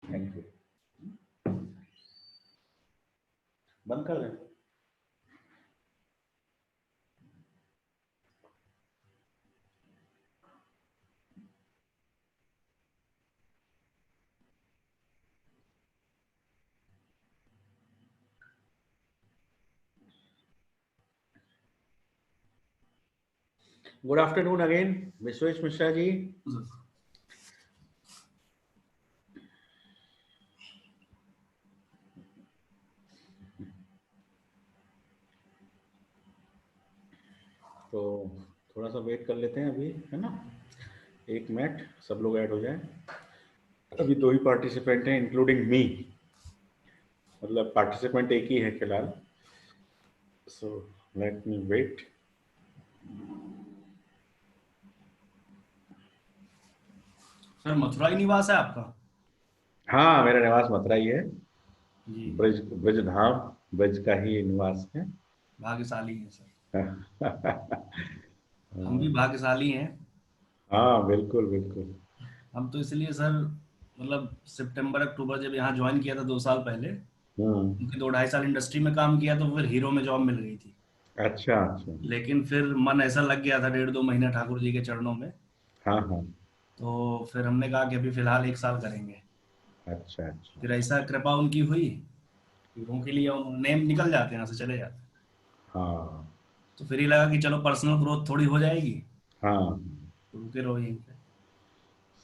Thank you. बंद कर दें। Good afternoon again Vishwesh Mishra ji. तो थोड़ा सा वेट कर लेते हैं अभी, है ना, 1 मिनट, सब लोग ऐड हो जाएं। अभी 2 ही पार्टिसिपेंट हैं इंक्लूडिंग मी, मतलब पार्टिसिपेंट एक ही है फिलहाल। So let me wait. Sir Mathura ही निवास है आपका? हाँ, मेरा निवास मथुरा ही है। जी, ब्रज ब्रज धाम, ब्रज का ही निवास है। भाग्यशाली हैं सर। हम भी हाँ भाग्यशाली हैं। बिल्कुल बिल्कुल। हम तो इसलिए सर, मतलब सितंबर अक्टूबर जब यहाँ ज्वाइन किया था 2 साल पहले, हम्म। क्योंकि 2 ढाई साल इंडस्ट्री में काम किया तो फिर हीरो में जॉब मिल गई थी। अच्छा अच्छा। लेकिन फिर मन ऐसा लग गया था 1.5-2 महीना ठाकुर जी के चरणों में, हाँ हाँ। तो फिर हमने कहा कि अभी फिलहाल 1 साल करेंगे। अच्छा अच्छा। फिर ऐसा कृपा उनकी हुई, हीरो के लिए नेम निकल जाते हैं, यहाँ से चले जाते हैं। हाँ तो फिर ये लगा कि चलो पर्सनल ग्रोथ थोड़ी हो जाएगी, हाँ। तो रुके रहो यहीं पे।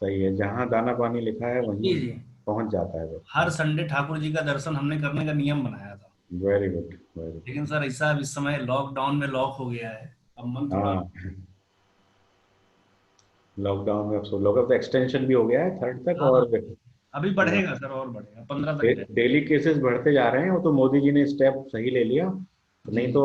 सही है, जहाँ दाना पानी लिखा है जी वहीं जी। पहुंच जाता है हर व्यक्ति। संडे ठाकुर जी का दर्शन हमने करने का नियम बनाया था। वेरी गुड वेरी लेकिन गुड। सर ऐसा अब इस समय लॉकडाउन में लॉक हो गया है, अब मन थोड़ा। हाँ, लॉकडाउन में अब सब लोग, अब तो एक्सटेंशन भी हो गया है 3rd तक। हाँ, और अभी बढ़ेगा सर, और बढ़ेगा 15 तक है। डेली केसेस बढ़ते जा रहे हैं। वो तो मोदी जी ने स्टेप सही ले लिया, जी नहीं जी। तो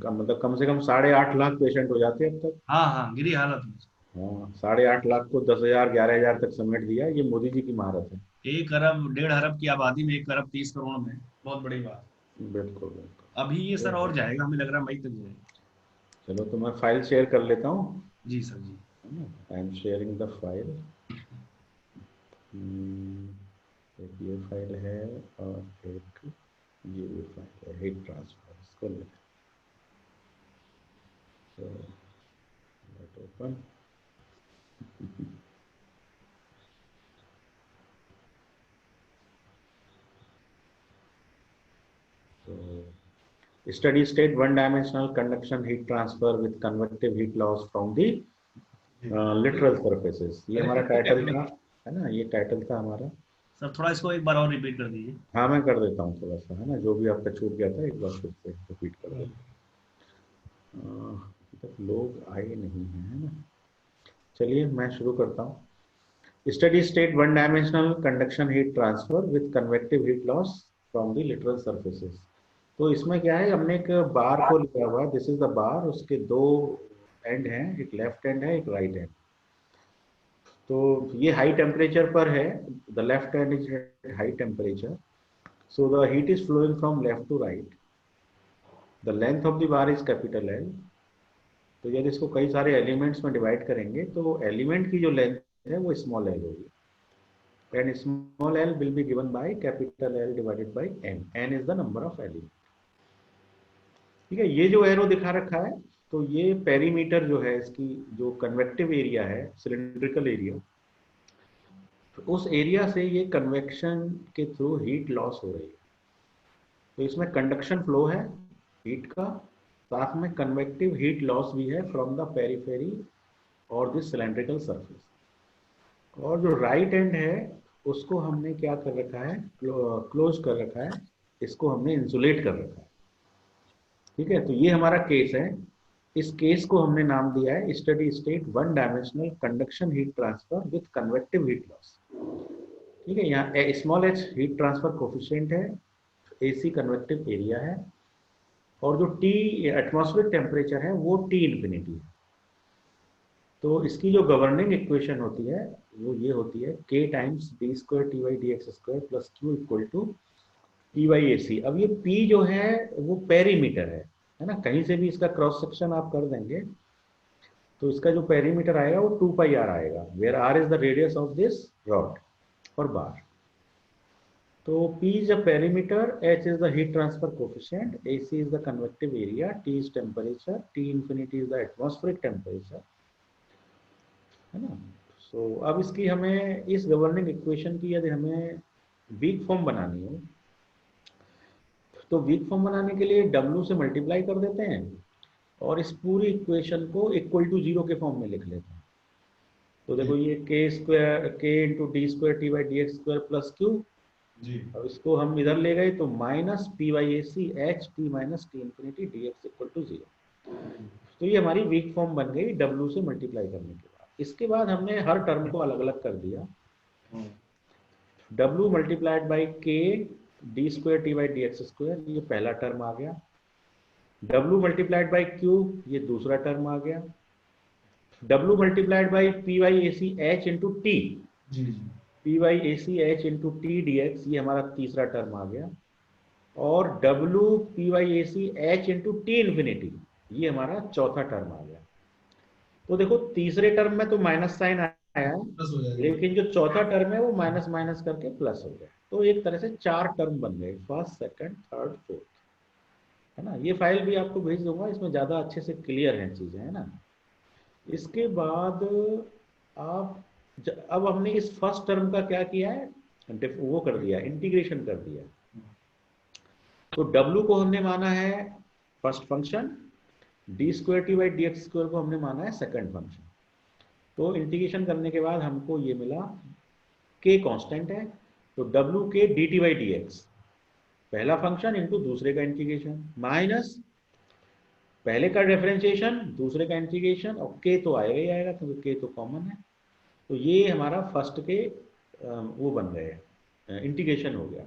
मतलब कम से कम 8.5 लाख पेशेंट हो जाते हैं अब तक। हाँ हाँ, गिरी हालत में। हाँ, 8.5 लाख को 10,000 11,000 तक समेट दिया, ये मोदी जी की महारत है। 1 अरब 1.5 अरब की आबादी में 1 अरब 30 करोड़ में बहुत बड़ी बात। बिल्कुल बिल्कुल। अभी ये सर तो और जाएगा, हमें लग रहा है मई तक जाएगा। चलो, तो मैं फाइल शेयर कर लेता हूँ। जी सर जी। I am sharing the file. एक ये फाइल है और एक ये भी फाइल है, हीट ट्रांसफर, इसको लेते हैं। Let open. तो steady state one dimensional conduction heat transfer with convective heat loss from the lateral surfaces, ये हमारा टाइटल था, है ना, ये टाइटल था हमारा। सर थोड़ा इसको एक बार और रिपीट कर दीजिए। हाँ, मैं कर देता हूँ थोड़ा सा, है ना, जो भी आपका छूट गया था एक बार फिर से रिपीट कर देता हूँ। अभी तक लोग आए नहीं हैं, है ना। चलिए मैं शुरू करता हूँ। Study state one dimensional conduction heat transfer with convective heat loss from the literal surfaces. तो इसमें क्या है, हमने एक बार को लिया हुआ है, दिस इज द बार, उसके 2 एंड हैं, एक लेफ्ट एंड है, एक राइट एंड। तो ये हाई टेम्परेचर पर है, the left and is high temperature, so the heat is flowing from left to right, the length of the bar is capital L। तो यदि इसको कई सारे एलिमेंट्स में डिवाइड करेंगे तो एलिमेंट की जो लेंथ है वो स्मॉल एल होगी, and small L will be given by capital L divided by N, N is the number of element. ठीक है, ये जो एरो दिखा रखा है, तो ये पेरीमीटर जो है इसकी, जो कन्वेक्टिव एरिया है, सिलिंड्रिकल एरिया, तो उस एरिया से ये कन्वेक्शन के थ्रू हीट लॉस हो रही है। तो इसमें कंडक्शन फ्लो है हीट का, साथ में कन्वेक्टिव हीट लॉस भी है फ्रॉम द पेरीफेरी और दिस सिलेंड्रिकल सरफेस। और जो राइट एंड है उसको हमने क्या कर रखा है, क्लोज कर रखा है, इसको हमने इंसुलेट कर रखा है। ठीक है, तो ये हमारा केस है। इस केस को हमने नाम दिया है study state one dimensional conduction heat transfer with convective heat loss. ठीक है, यहाँ small H heat transfer coefficient है, एसी कन्वेक्टिव एरिया है, और जो टी एटमॉस्फेरिक टेम्परेचर है वो टी इन्फिनिटी है। तो इसकी जो गवर्निंग इक्वेशन होती है वो ये होती है, k times d square t Y D x square plus q equal to t y a c. अब ये p जो है वो पेरीमीटर है ना, कहीं से भी इसका क्रॉस सेक्शन आप कर देंगे तो इसका जो पेरीमीटर आएगा वो 2 पाई आर आएगा, where R is the radius of this rod और बार। तो P is the perimeter, H is the heat transfer coefficient, AC is the convective area, T is temperature, T infinity is the atmospheric temperature, है ना। सो अब इसकी हमें इस governing equation की यदि हमें वीक फॉर्म बनानी हो तो वीक फॉर्म बनाने के लिए W से मल्टीप्लाई कर देते हैं और इस पूरी इक्वेशन को इक्वल टू जीरो के फॉर्म में लिख लेते हैं। तो देखो ये के स्क्वायर के into d square t by D x square plus q जी। अब इसको हम इधर ले गए तो minus p y a c h t minus t infinity D x equal to zero. तो ये हमारी वीक फॉर्म बन गई W से मल्टीप्लाई करने के बाद। इसके बाद हमने हर टर्म को अलग अलग कर दिया। W मल्टीप्लाइड बाई के D square t by D x square, ये पहला टर्म आ गया। W मल्टीप्लाइड बाई क्यू, ये दूसरा टर्म आ गया। W multiplied by p y a c h into t, p y a c h into t D x, ये हमारा तीसरा टर्म आ गया। और W p y a c h into t infinity, ये हमारा चौथा टर्म आ गया। तो देखो तीसरे टर्म में तो माइनस साइन आया है, लेकिन जो चौथा टर्म है वो माइनस माइनस करके प्लस हो गया। तो एक तरह से चार टर्म बन गए, फर्स्ट सेकंड थर्ड फोर्थ, है ना। ये फाइल भी आपको भेज दूंगा, इसमें ज़्यादा अच्छे से क्लियर हैं चीज़ें, है ना। इसके बाद आप अब हमने इस फर्स्ट टर्म का क्या किया है, वो कर दिया, इंटीग्रेशन कर दिया। तो W को हमने माना है first function, D square t by D x square को हमने माना है सेकंड फंक्शन। तो इंटीग्रेशन करने के बाद हमको ये मिला, K कांस्टेंट है, तो W के D T by D x पहला फंक्शन इंटू दूसरे का इंटीग्रेशन, माइनस पहले का डिफरेंशिएशन दूसरे का इंटीग्रेशन, और K तो आएगा ही आएगा क्योंकि K तो कॉमन है। तो ये हमारा फर्स्ट के वो बन गए, इंटीग्रेशन हो गया।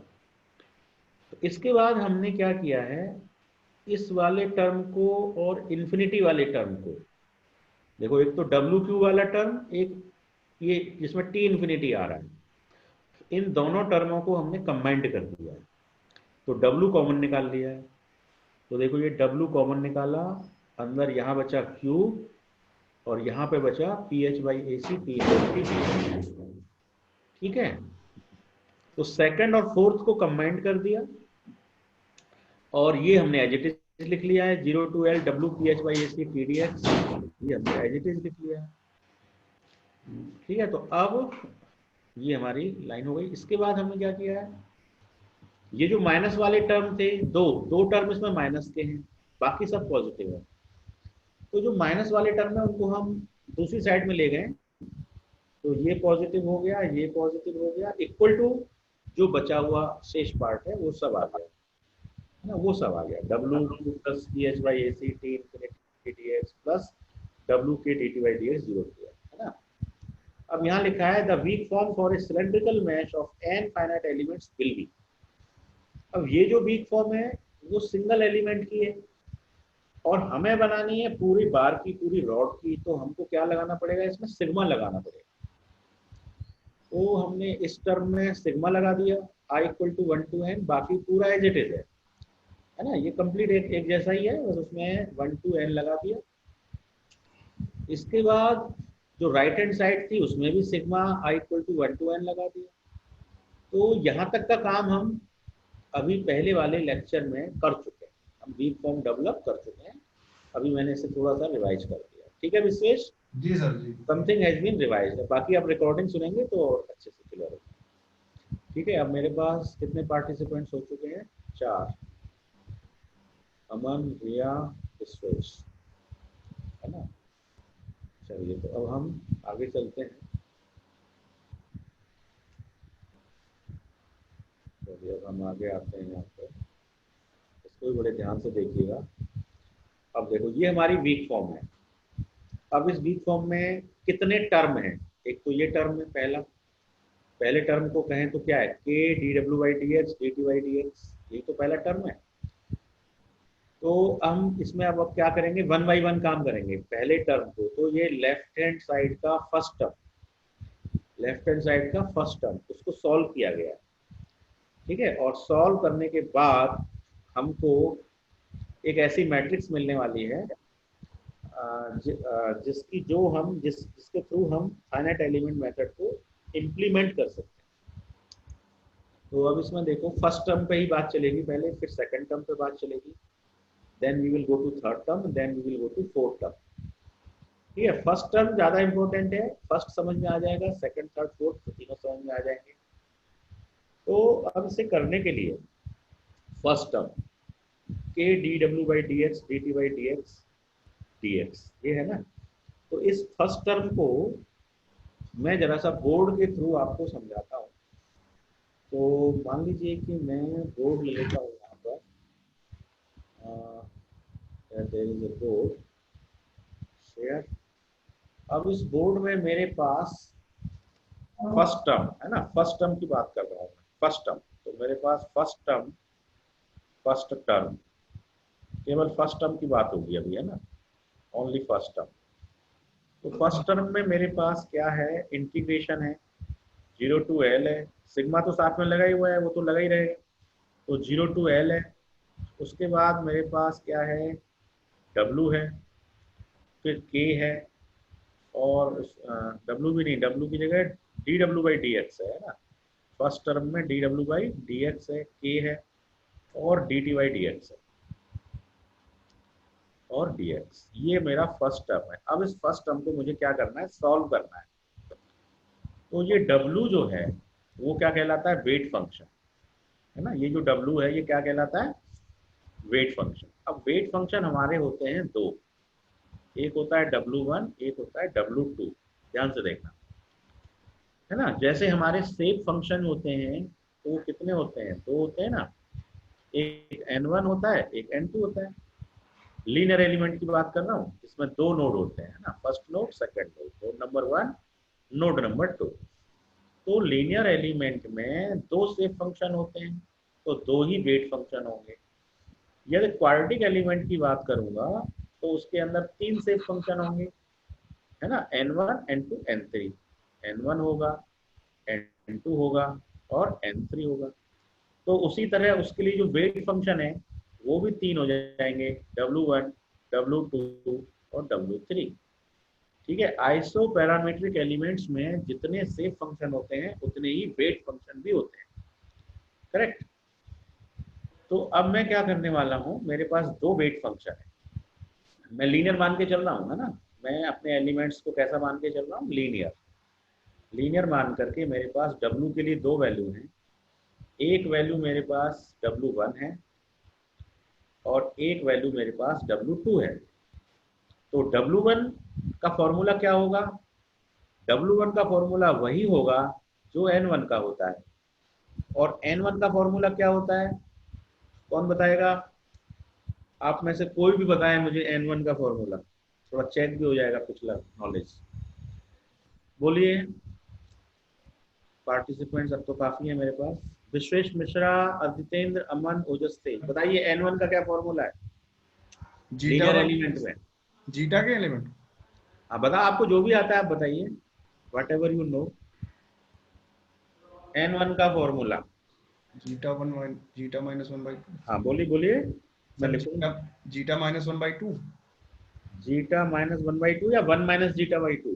तो इसके बाद हमने क्या किया है, इस वाले टर्म को और इन्फिनिटी वाले टर्म को, देखो एक तो डब्ल्यू क्यू वाला टर्म, एक ये जिसमें टी इन्फिनिटी आ रहा है, इन दोनों टर्मों को हमने कंबाइंड कर दिया है। तो डब्ल्यू कॉमन निकाल लिया है। तो देखो ये डब्ल्यू कॉमन निकाला, अंदर यहाँ बचा क्यू और यहाँ पे बचा P H by A C T infinity, ठीक है। तो सेकंड और फोर्थ को कंबाइंड कर दिया और ये हमने एज इट इज लिख लिया है, 0 to L W P H by A C T D x, ये हमने एज इट इज लिख लिया है, ठीक है। तो अब ये हमारी लाइन हो गई। इसके बाद हमने क्या किया है, ये जो माइनस वाले टर्म थे, दो टर्म इसमें माइनस के हैं, बाकी सब पॉजिटिव है। तो जो माइनस वाले टर्म है उनको हम दूसरी साइड में ले गए, तो ये पॉजिटिव हो गया, ये पॉजिटिव हो गया, इक्वल टू जो बचा हुआ शेष पार्ट है वो सब आ गया, है ना, वो सब आ गया। W plus P H by A C T infinity D X plus W के D T by D X 0 किया, है ना। अब यहाँ लिखा है the weak form for a cylindrical mesh of n finite elements will be. अब ये जो वीक फॉर्म है वो सिंगल एलिमेंट की है और हमें बनानी है पूरी बार की, पूरी रॉड की, तो हमको क्या लगाना पड़ेगा, इसमें सिग्मा लगाना पड़ेगा। तो हमने इस टर्म में सिग्मा लगा दिया, I equal to 1 to n, बाकी पूरा एज इट इज है ना, ये कंप्लीट एक जैसा ही है, बस उसमें 1 to n लगा दिया। इसके बाद जो राइट हैंड साइड थी उसमें भी sigma I equal to 1 to n लगा दिया। तो यहाँ तक का काम हम अभी पहले वाले लेक्चर में कर चुके हैं, हम वीक फॉर्म डेवलप कर चुके हैं। अभी मैंने इसे थोड़ा सा रिवाइज कर दिया, ठीक है विशेष? जी सर जी। समथिंग हैज बीन रिवाइज्ड, बाकी आप रिकॉर्डिंग सुनेंगे तो अच्छे से क्लियर होगा, ठीक है। अब मेरे पास कितने पार्टिसिपेंट्स हो चुके हैं, 4, अमन, रिया, विश्वेश, है ना। चलिए तो अब हम आगे चलते हैं। चलिए अब हम आगे आते हैं, यहाँ पर इसको भी बड़े ध्यान से देखिएगा। अब देखो ये हमारी वीक फॉर्म है। अब इस वीक फॉर्म में कितने टर्म हैं, एक तो ये टर्म है पहला, पहले टर्म को कहें तो क्या है, के D W by D x D T by D x, ये तो पहला टर्म है। तो हम इसमें अब क्या करेंगे, 1 बाई 1 काम करेंगे पहले टर्म को। तो ये लेफ्ट हैंड साइड का first term, left hand side का फर्स्ट टर्म, उसको सॉल्व किया गया, ठीक है। और सॉल्व करने के बाद हमको एक ऐसी मैट्रिक्स मिलने वाली है जिसकी जो हम जिसके थ्रू हम फाइनाइट एलिमेंट मेथड को इम्प्लीमेंट कर सकते हैं। तो अब इसमें देखो फर्स्ट टर्म पे ही बात चलेगी पहले, फिर सेकंड टर्म पे बात चलेगी, then we will go to third term, then we will go to fourth term. ठीक है, फर्स्ट टर्म ज्यादा इंपॉर्टेंट है, फर्स्ट समझ में आ जाएगा, सेकंड थर्ड फोर्थ तीनों समझ में आ जाएंगे। तो अब इसे करने के लिए फर्स्ट टर्म के D W by D x D T by D x D x, ये है ना। तो इस फर्स्ट टर्म को मैं जरा सा बोर्ड के थ्रू आपको समझाता हूँ। तो मान लीजिए कि मैं बोर्ड ले लेता हूँ यहाँ पर, there is a board share. अब इस बोर्ड में मेरे पास फर्स्ट टर्म है ना, फर्स्ट टर्म की बात कर रहा हूँ, फर्स्ट टर्म। तो मेरे पास फर्स्ट टर्म केवल फर्स्ट टर्म की बात होगी अभी, है ना, ओनली फर्स्ट टर्म। तो फर्स्ट टर्म में मेरे पास क्या है, इंटीग्रेशन है, 0 टू एल है, सिग्मा तो साथ में लगा ही हुआ है, वो तो लगा ही रहेगा, तो 0 टू एल है। उसके बाद मेरे पास क्या है, डब्लू है, फिर के है, और डब्लू भी नहीं, डब्लू की जगह D W by D x है ना। फर्स्ट टर्म में D W by D x है, के है, और D T by D x है, और dx, ये मेरा फर्स्ट टर्म है। अब इस फर्स्ट टर्म को मुझे क्या करना है, सॉल्व करना है। तो ये w जो है वो क्या कहलाता है, वेट फंक्शन, है ना। ये जो w है ये क्या कहलाता है, वेट फंक्शन। अब वेट फंक्शन हमारे होते हैं दो, एक होता है w1, एक होता है w2। ध्यान से देखना, है ना। जैसे हमारे सेप फंक्शन होते हैं तो वो कितने होते हैं, दो होते हैं ना, एक n1 होता है, एक n2 होता है। लीनियर एलिमेंट की बात कर रहा हूँ, इसमें दो नोड होते हैं ना, first node second node, node number 1, node number 2। तो लीनियर एलिमेंट में दो शेप फंक्शन होते हैं, तो दो ही वेट फंक्शन होंगे। यदि क्वाड्रेटिक एलिमेंट की बात करूंगा तो उसके अंदर तीन शेप फंक्शन होंगे, है ना, n1 n2 n3। n1 होगा, n2 होगा, और n3 होगा। तो उसी तरह उसके लिए जो वेट फंक्शन है वो भी तीन हो जाएंगे, w1, w2 और w3। ठीक है, आइसो पैरामीट्रिक एलिमेंट्स में जितने शेप फंक्शन होते हैं उतने ही वेट फंक्शन भी होते हैं, करेक्ट। तो अब मैं क्या करने वाला हूँ, मेरे पास दो वेट फंक्शन है, मैं लीनियर मान के चल रहा हूँ, है ना। मैं अपने एलिमेंट्स को कैसा मान के चल रहा हूँ, लीनियर। लीनियर मान करके मेरे पास w के लिए दो वैल्यू हैं, एक वैल्यू मेरे पास w1 है और एक वैल्यू मेरे पास w2 है। तो w1 का फॉर्मूला क्या होगा, w1 का फॉर्मूला वही होगा जो n1 का होता है। और n1 का फॉर्मूला क्या होता है, कौन बताएगा, आप में से कोई भी बताए मुझे n1 का फॉर्मूला, थोड़ा चेक भी हो जाएगा पिछला नॉलेज। बोलिए पार्टिसिपेंट्स, अब तो काफी है मेरे पास। विश्वेश मिश्रा, आदितेंद्र, अमन, ओजस तेज, बताइए n1 का क्या फॉर्मूला है जीटा लीनियर एलिमेंट में। जीटा के एलिमेंट, हाँ बता, आपको जो भी आता है आप बताइए, what ever you know. n1 का फॉर्मूला, जीटा -1/2। हाँ बोलिए बोलिए, मैं सर लिखूंगा। जीटा -1/2। जीटा -1/2 या 1 माइनस जीटा बाई 2,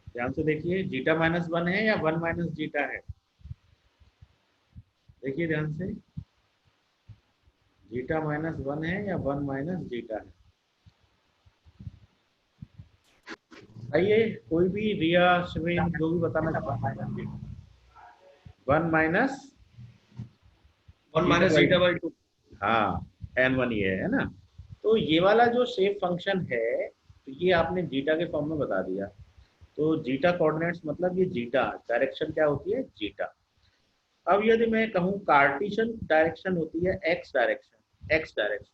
ध्यान से देखिए, जीटा -1 है या 1 माइनस जीटा है, देखिए ध्यान से, जीटा -1 है या 1 माइनस जीटा है। आइए कोई भी, रिया, शिवेन, जो भी बताना चाहता है। 1 माइनस 1 - जीटा/2। हाँ, n1 ये है ना। तो ये वाला जो शेप फंक्शन है, तो ये आपने जीटा के फॉर्म में बता दिया। तो जीटा कोऑर्डिनेट्स मतलब ये जीटा डायरेक्शन क्या होती है, जीटा। अब यदि मैं कहूँ कार्टेशियन डायरेक्शन होती है एक्स डायरेक्शन, एक्स डायरेक्शन,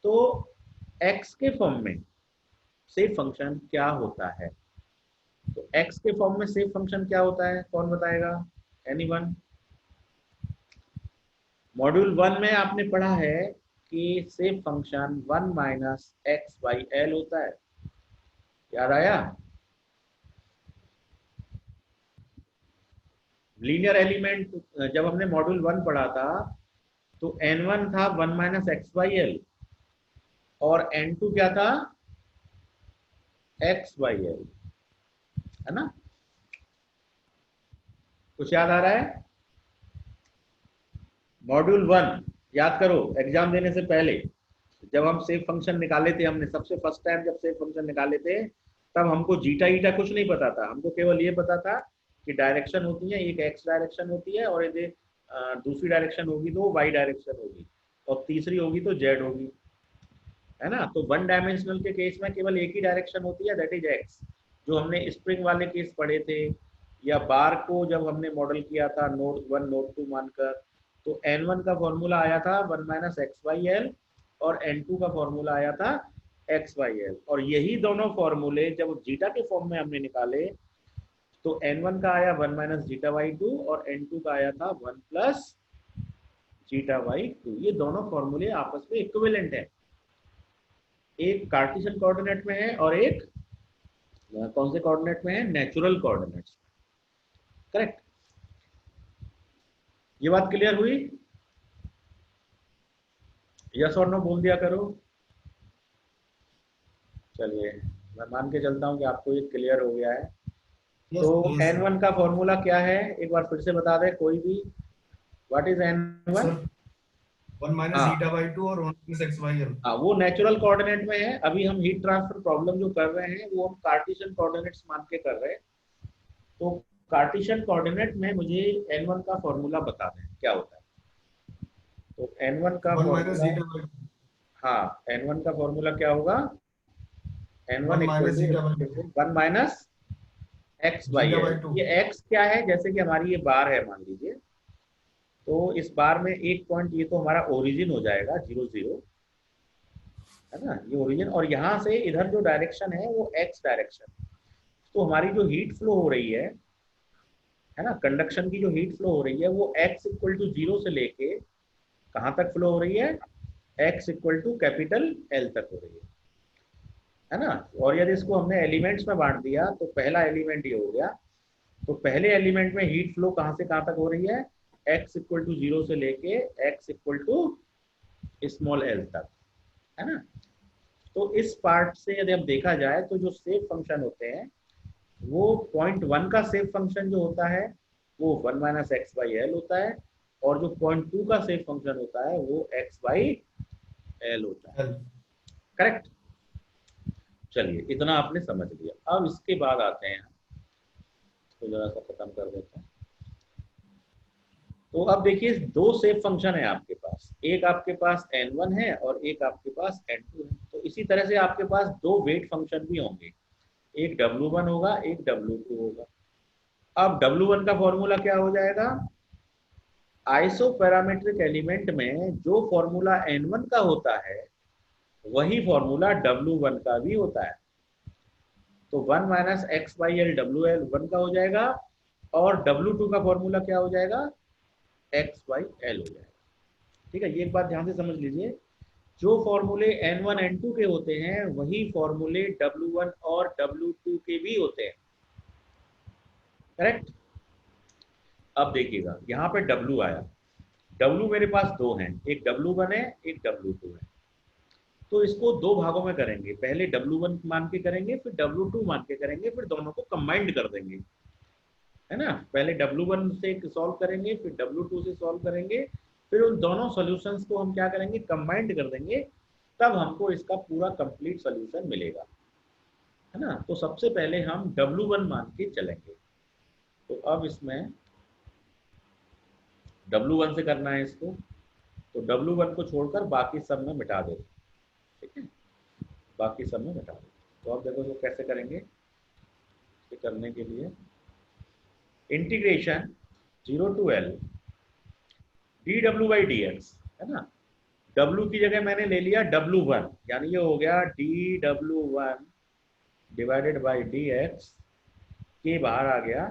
तो एक्स के फॉर्म में शेप फंक्शन क्या होता है। तो एक्स के फॉर्म में शेप फंक्शन क्या होता है, कौन बताएगा, एनीवन। मॉड्यूल 1 में आपने पढ़ा है कि shape function 1 minus X by L होता है, याद आया। लीनियर एलिमेंट जब हमने मॉड्यूल 1 पढ़ा था तो n1 था 1 माइनस एक्स बाई एल, और n2 क्या था, एक्स बाई एल, है ना। कुछ याद आ रहा है, मॉड्यूल 1 याद करो, एग्जाम देने से पहले जब हम सेव फंक्शन निकाले थे, हमने सबसे फर्स्ट टाइम जब सेव फंक्शन निकाले थे, तब हमको जीटा ईटा कुछ नहीं पता था। हमको केवल ये पता था कि डायरेक्शन होती है, एक एक्स डायरेक्शन होती है, और यदि दूसरी डायरेक्शन होगी तो वाई डायरेक्शन होगी, और तीसरी होगी तो जेड होगी, है ना। तो वन डायमेंशनल के केस में केवल एक ही डायरेक्शन होती है, दैट इज एक्स। जो हमने स्प्रिंग वाले केस पढ़े थे, या बार को जब हमने मॉडल किया था नोड 1 नोड 2 मानकर, तो n1 का फॉर्मूला आया था 1 माइनस एक्स बाई एल, और n2 का फॉर्मूला आया था एक्स बाई एल। और यही दोनों फॉर्मूले जब जीटा के फॉर्म में हमने निकाले, तो n1 का आया 1 माइनस जीटा बाई 2, और n2 का आया था 1 प्लस जीटा बाई 2। ये दोनों फॉर्मूले आपस में इक्विवेलेंट है, एक कार्टेशियन कोऑर्डिनेट में है और एक कौन से कोऑर्डिनेट में है, नेचुरल कोऑर्डिनेट्स। करेक्ट। ये बात क्लियर हुई? यस और नो बोल दिया करो। चलिए मैं मान के चलता हूं कि आपको ये क्लियर हो गया है। तो n1 का फॉर्मूला क्या है, एक बार फिर से बता दे कोई भी। What is n1? 1 minus zeta by 2 और 1 प्लस एक्स बाई एल। हाँ, वो नेचुरल कोऑर्डिनेट में है। अभी हम हीट ट्रांसफर प्रॉब्लम जो कर रहे हैं वो हम कार्टेशियन कोऑर्डिनेट्स मान के कर रहे हैं। तो कार्टेशियन कोऑर्डिनेट में मुझे n1 का फॉर्मूला बता दें क्या होता है। तो n1 का फॉर्मूला, हाँ n1 का फॉर्मूला क्या होगा, n1 equal to 1 minus X by L. ये x क्या है, जैसे कि हमारी ये बार है मान लीजिए, तो इस बार में एक पॉइंट, ये तो हमारा ओरिजिन हो जाएगा 0 0, है ना, ये ओरिजिन। और यहाँ से इधर जो डायरेक्शन है वो x डायरेक्शन। तो हमारी जो हीट फ्लो हो रही है ना, कंडक्शन की जो हीट फ्लो हो रही है वो x इक्वल टू 0 से लेके कहाँ तक फ्लो हो रही है, x equal to capital L तक हो रही है ना। और यदि इसको हमने एलिमेंट्स में बांट दिया तो पहला एलिमेंट ये हो गया। तो पहले एलिमेंट में हीट फ्लो कहाँ से कहाँ तक हो रही है, x इक्वल टू 0 से लेके x equal to small l तक, है ना। तो इस पार्ट से यदि हम देखा जाए तो जो सेव फंक्शन होते हैं वो पॉइंट 1 का सेव फंक्शन जो होता है वो 1 माइनस एक्स बाई एल होता है, और जो पॉइंट 2 का सेव फंक्शन होता है वो x बाई एल होता है। करेक्ट। चलिए इतना आपने समझ लिया। अब इसके बाद आते हैं, तो जरा सा खत्म कर देते हैं। तो अब देखिए दो सेव फंक्शन है आपके पास, एक आपके पास n1 है और एक आपके पास n2 है। तो इसी तरह से आपके पास दो वेट फंक्शन भी होंगे, एक W1 होगा एक W2 होगा। अब W1 का फॉर्मूला क्या हो जाएगा, आइसोपैरामेट्रिक एलिमेंट में जो फॉर्मूला n1 का होता है वही फॉर्मूला W1 का भी होता है। तो 1 minus X by L WL 1 का हो जाएगा, और W2 का फॉर्मूला क्या हो जाएगा, x बाई एल हो जाएगा। ठीक है, ये एक बात ध्यान से समझ लीजिए, जो फॉर्मूले n1 n2 के होते हैं वही फॉर्मूले W1 और W2 के भी होते हैं। करेक्ट। अब देखिएगा यहाँ पे W आया, W मेरे पास दो हैं, एक W1 है एक W2 है। तो इसको दो भागों में करेंगे, पहले W1 मान के करेंगे, फिर W2 मान के करेंगे, फिर दोनों को कंबाइंड कर देंगे, है ना। पहले W1 से सॉल्व करेंगे, फिर W2 से सॉल्व करेंगे, फिर उन दोनों सॉल्यूशंस को हम क्या करेंगे, कंबाइंड कर देंगे, तब हमको इसका पूरा कंप्लीट सॉल्यूशन मिलेगा, है ना। तो सबसे पहले हम W1 मान के चलेंगे। तो अब इसमें W1 से करना है इसको, तो W1 को छोड़कर बाकी सब में मिटा दो, ठीक है, बाकी सब में मिटा दो। तो अब देखो तो कैसे करेंगे, ये करने के लिए integration 0 to L dw by dx, है ना। W की जगह मैंने ले लिया W1, यानी ये हो गया dw1 डिवाइडेड बाई dx, के बाहर आ गया,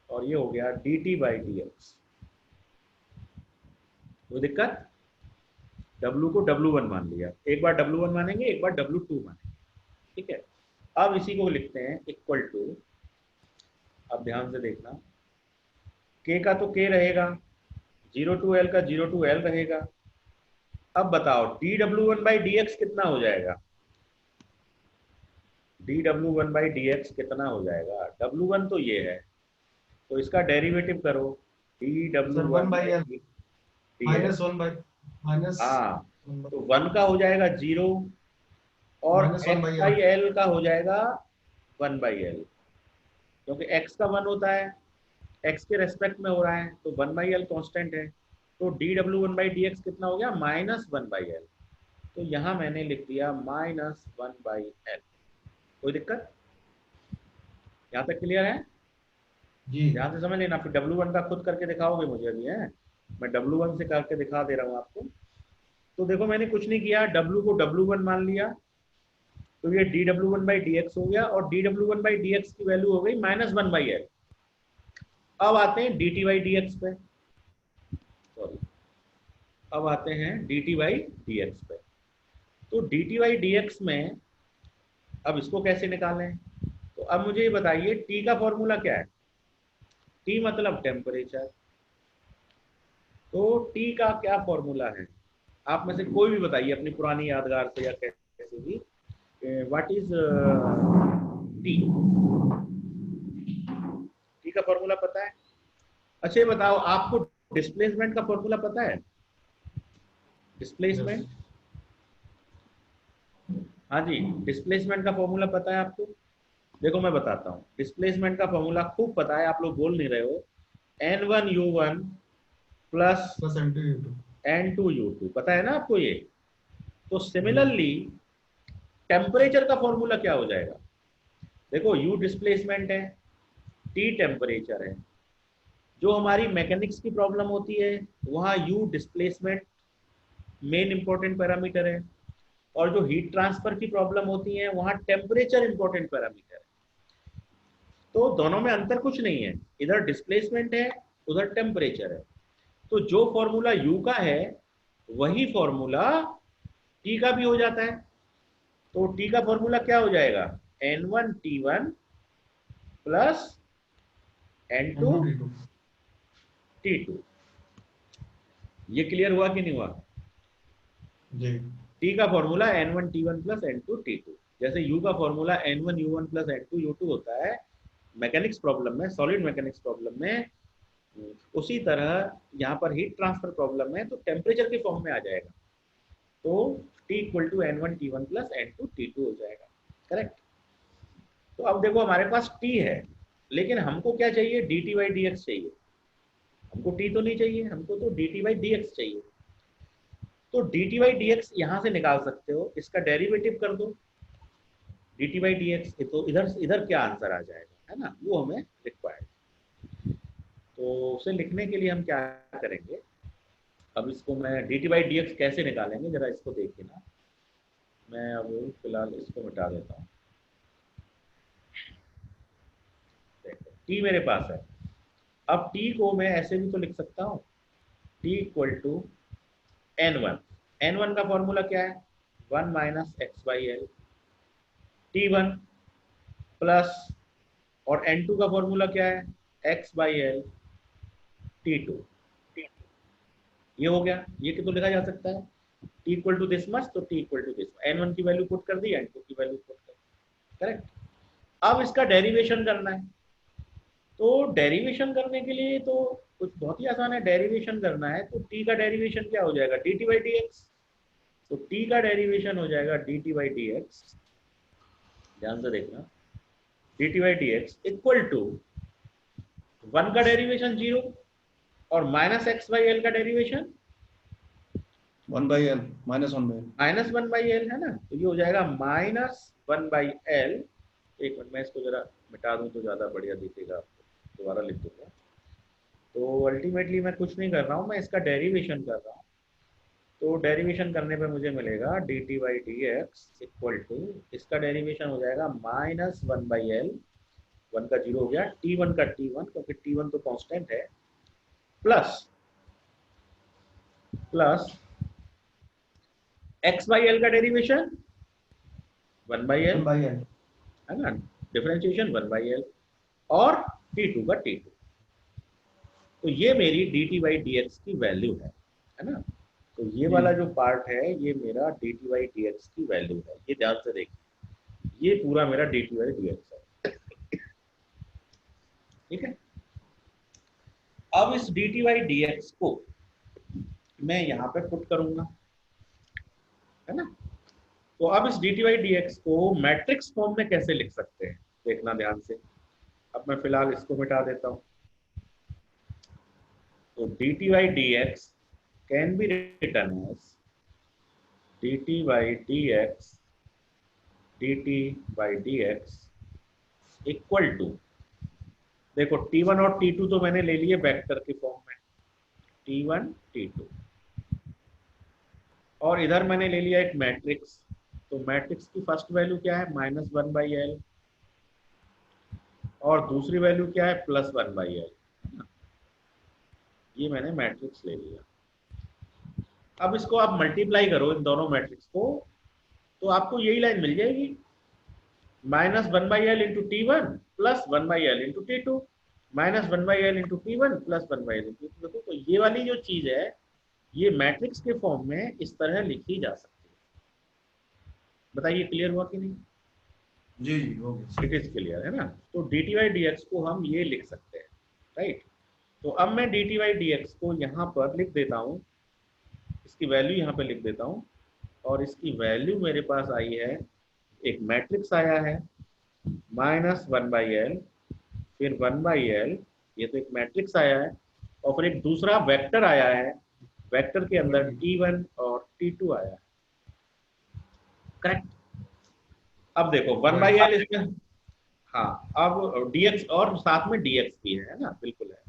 और ये हो गया dt बाई dx। कोई दिक्कत, W को W1 मान लिया, एक बार W1 मानेंगे एक बार W2 मानेंगे, ठीक है। अब इसी को लिखते हैं इक्वल टू, अब ध्यान से देखना, k का तो k रहेगा, 0 टू L का 0 टू L रहेगा। अब बताओ dw1 बाई dx कितना हो जाएगा, dw1 बाई dx कितना हो जाएगा, W1 तो ये है, तो इसका डेरिवेटिव करो, dw1 by minus one by minus हाँ, तो 1 का हो जाएगा 0 और minus one x by by L. L का हो जाएगा 1 बाई एल, क्योंकि x का 1 होता है, x के रेस्पेक्ट में हो रहा है, तो 1 बाई एल कॉन्स्टेंट है, तो D W one by D x कितना हो गया, -1/l। तो यहाँ मैंने लिख दिया -1/l। कोई दिक्कत? यहाँ तक क्लियर है? जी ध्यान से समझ लेना, फिर W1 का खुद करके दिखाओगे मुझे अभी, है मैं W1 से करके दिखा दे रहा हूँ आपको। तो देखो मैंने कुछ नहीं किया, W को W1 मान लिया, तो ये dw1/dx हो गया, और dw1/dx की वैल्यू हो गई -1/l। अब आते हैं dt/dx पे, सॉरी, अब आते हैं dt/dx पे। तो dt/dx में अब इसको कैसे निकालें? तो अब मुझे ये बताइए t का फॉर्मूला क्या है? t मतलब टेम्परेचर। तो t का क्या फॉर्मूला है? आप में से कोई भी बताइए अपनी पुरानी यादगार से या कैसे भी, व्हाट इज टी? टी का फॉर्मूला पता है? अच्छा ये बताओ, आपको डिस्प्लेसमेंट का फॉर्मूला पता है? डिस्प्लेसमेंट, हाँ जी, डिस्प्लेसमेंट का फॉर्मूला पता है आपको? देखो मैं बताता हूँ, डिस्प्लेसमेंट का फॉर्मूला खूब पता है, आप लोग बोल नहीं रहे हो। n1u1 plus plus n2u2। n2u2 पता है ना आपको ये? तो सिमिलरली टेम्परेचर का फॉर्मूला क्या हो जाएगा? देखो u डिस्प्लेसमेंट है, t टेम्परेचर है। जो हमारी मैकेनिक्स की प्रॉब्लम होती है वहाँ u displacement main important parameter है, और जो हीट ट्रांसफर की प्रॉब्लम होती है वहाँ टेम्परेचर इंपॉर्टेंट पैरामीटर है। तो दोनों में अंतर कुछ नहीं है, इधर डिस्प्लेसमेंट है उधर टेम्परेचर है। तो जो फॉर्मूला u का है वही फॉर्मूला t का भी हो जाता है। तो t का फॉर्मूला क्या हो जाएगा, n1t1 प्लस n2t2। ये क्लियर हुआ कि नहीं हुआ? जी t का फॉर्मूला n1t1 प्लस n2t2, जैसे u का फॉर्मूला n1u1 प्लस n2u2 होता है मैकेनिक्स प्रॉब्लम में, सॉलिड मैकेनिक्स प्रॉब्लम में, उसी तरह यहाँ पर हीट ट्रांसफर प्रॉब्लम में तो टेम्परेचर के फॉर्म में आ जाएगा। तो t equal to n1t1 plus n2t2 हो जाएगा, करेक्ट? तो अब देखो हमारे पास t है, लेकिन हमको क्या चाहिए, dt/dx चाहिए। हमको t तो नहीं चाहिए, हमको तो dt/dx चाहिए। तो dt/dx यहाँ से निकाल सकते हो, इसका डेरिवेटिव कर दो dt/dx, तो इधर इधर क्या आंसर आ जाएगा, है ना, वो हमें रिक्वायर्ड। तो उसे लिखने के लिए हम क्या करेंगे, अब इसको मैं dt/dx कैसे निकालेंगे जरा इसको देखिए ना। मैं अब फिलहाल इसको मिटा देता हूँ। t मेरे पास है, अब t को मैं ऐसे भी तो लिख सकता हूँ, t equal to n1। n1 का फॉर्मूला क्या है, 1 माइनस x/l। t1 प्लस, और n2 का फॉर्मूला क्या है, x/l t2। ये हो गया, ये तो लिखा जा सकता है t equal to this much, तो t equal to this, n1 की वैल्यू पुट कर दी, n2 की वैल्यू पुट कर दी, करेक्ट? अब इसका डेरिवेशन करना है। तो डेरिवेशन करने के लिए तो कुछ बहुत ही आसान है, डेरिवेशन करना है तो t का डेरिवेशन क्या हो जाएगा, dt/dx। तो t का डेरिवेशन हो जाएगा dt/dx, ध्यान से देखना, dt/dx इक्वल टू 1 का डेरिवेशन 0 और माइनस x/l का डेरिवेशन 1/l -1/l -1/l, है ना। तो ये हो जाएगा -1/l। एक मिनट मैं इसको जरा मिटा दूं तो ज्यादा बढ़िया दिखेगा, आपको दोबारा लिख दूंगा। तो अल्टीमेटली मैं कुछ नहीं कर रहा हूँ, मैं इसका डेरिवेशन कर रहा हूँ। तो डेरिवेशन करने पे मुझे मिलेगा dt/dx इक्वल टू, इसका डेरिवेशन हो जाएगा -1/l, 1 का 0 हो गया, t1 का t1 क्योंकि t1 तो कांस्टेंट है, प्लस प्लस x/l का डेरिवेशन 1/l, 1/l। है ना, डिफरेंशिएशन 1/l, और t2 का t2। तो ये मेरी dt/dx की वैल्यू है ना। तो ये वाला जो पार्ट है ये मेरा dt/dx की वैल्यू है, ये ध्यान से देखिए, ये पूरा मेरा dt/dx है, ठीक है। अब इस dt/dx को मैं यहाँ पे पुट करूंगा, है ना। तो अब इस D T Y D X को मैट्रिक्स फॉर्म में कैसे लिख सकते हैं, देखना ध्यान से। अब मैं फिलहाल इसको मिटा देता हूँ। तो D T Y D X can be written as D T Y D x equal to, देखो T1 और T2 तो मैंने ले लिए वेक्टर के फॉर्म में, T1 T2, और इधर मैंने ले लिया एक मैट्रिक्स। तो मैट्रिक्स की फर्स्ट वैल्यू क्या है, -1/L, और दूसरी वैल्यू क्या है, +1/L, है ना। ये मैंने मैट्रिक्स ले लिया। अब इसको आप मल्टीप्लाई करो इन दोनों मैट्रिक्स को, तो आपको यही लाइन मिल जाएगी, -1/L into T1 +1/L into T2, -1/L into T1 +1/L into T2। देखो, तो ये वाली जो चीज है ये मैट्रिक्स के फॉर्म में इस तरह लिखी जा सकती है। बताइए क्लियर हुआ कि नहीं? जी जी हो गया। इट इज क्लियर, है ना। तो D T Y D X को हम ये लिख सकते हैं, राइट। तो अब मैं D T Y D X को यहाँ पर लिख देता हूँ, इसकी वैल्यू यहाँ पे लिख देता हूँ, और इसकी वैल्यू मेरे पास आई है, एक मैट्रिक्स आया है -1/L, फिर 1/L, ये तो एक मैट्रिक्स आया है, और फिर एक दूसरा वेक्टर आया है, वेक्टर के अंदर T1 और T2 आया है, करेक्ट। अब देखो 1/L इसमें, हाँ, अब dx और साथ में dx भी है ना, बिल्कुल है,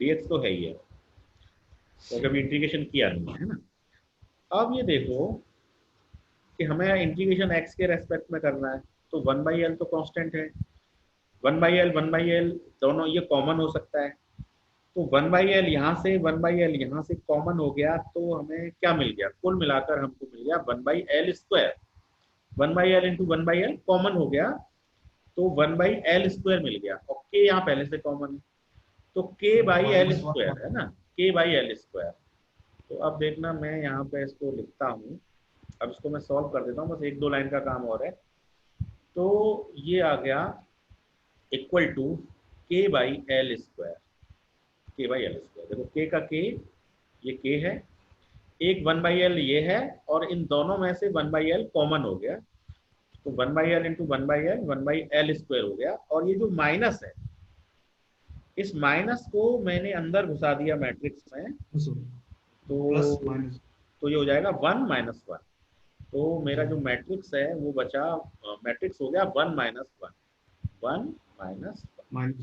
dx तो है ही है, तो कभी इंटीग्रेशन किया नहीं है ना। अब ये देखो कि हमें इंटीग्रेशन x के रेस्पेक्ट में करना है, तो 1/L तो कांस्टेंट है, 1/L दोनों ये कॉमन हो सकता है, तो 1/L यहाँ से 1/L यहाँ से कॉमन हो गया, तो हमें क्या मिल गया, कुल मिलाकर हमको मिल गया 1/L², 1/L into 1/L common हो गया, तो 1/L² मिल गया, और k यहाँ पहले से कॉमन है, तो k/L² है ना, k/L²। तो अब देखना, मैं यहाँ पे इसको लिखता हूँ, अब इसको मैं सॉल्व कर देता हूँ, बस 1-2 लाइन का काम और है। तो ये आ गया इक्वल टू k/L², देखो k का k, ये k है, एक 1/L ये है, और इन दोनों में से 1/L कॉमन हो गया, तो 1/L इंटू 1/L 1/L² हो गया, और ये जो माइनस है, इस माइनस को मैंने अंदर घुसा दिया मैट्रिक्स में, तो ये हो जाएगा 1 - 1, तो मेरा जो मैट्रिक्स है वो बचा, मैट्रिक्स हो गया 1 - 1, 1 - 1,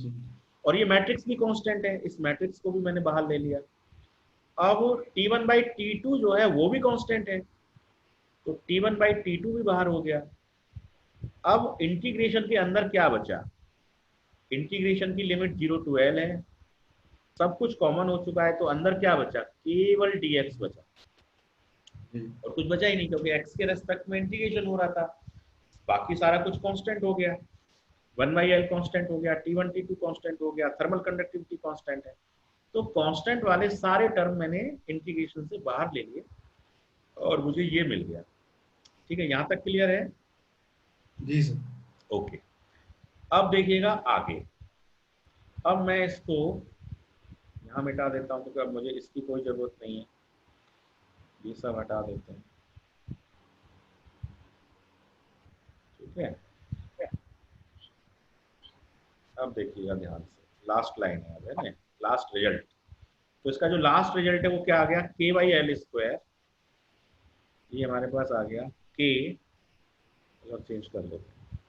और ये मैट्रिक्स भी कांस्टेंट है, इस मैट्रिक्स को भी मैंने बाहर ले लिया। अब T1/T2 जो है वो भी कांस्टेंट है, तो T1/T2 भी बाहर हो गया। अब इंटीग्रेशन के अंदर क्या बचा, इंटीग्रेशन की लिमिट 0 to L है, सब कुछ कॉमन हो चुका है, तो अंदर क्या बचा, केवल dx बचा, और कुछ बचा ही नहीं, क्योंकि x के रेस्पेक्ट में इंटीग्रेशन हो रहा था, बाकी सारा कुछ कांस्टेंट हो गया, 1/L कांस्टेंट हो गया, T1 T2 कांस्टेंट हो गया, थर्मल कंडक्टिविटी कांस्टेंट है, तो कांस्टेंट वाले सारे टर्म मैंने इंटीग्रेशन से बाहर ले लिए, और मुझे ये मिल गया। ठीक है, यहाँ तक क्लियर है? जी सर। ओके, अब देखिएगा आगे। अब मैं इसको यहाँ मिटा देता हूँ, क्योंकि अब मुझे इसकी कोई जरूरत नहीं है, ये सब हटा देते हैं, ठीक है। अब देखिएगा ध्यान से, लास्ट लाइन है अब, है ना, लास्ट रिजल्ट। तो इसका जो लास्ट रिजल्ट है वो क्या आ गया, k/L², ये हमारे पास आ गया k, मतलब चेंज कर देते हैं,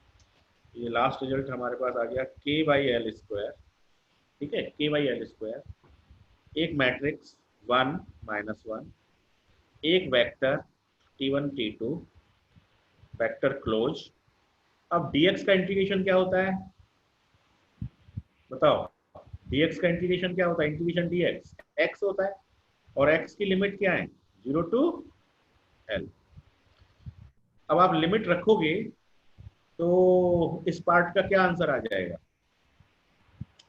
ये लास्ट रिजल्ट हमारे पास आ गया k/L², ठीक है, k/L², एक मैट्रिक्स 1 - 1, एक vector T1 T2, vector close. अब dx का इंटीग्रेशन क्या होता है, बताओ, dx का इंटीग्रेशन क्या होता है, इंटीग्रेशन dx x होता है, और x की लिमिट क्या है, 0 to L। अब आप लिमिट रखोगे तो इस पार्ट का क्या आंसर आ जाएगा,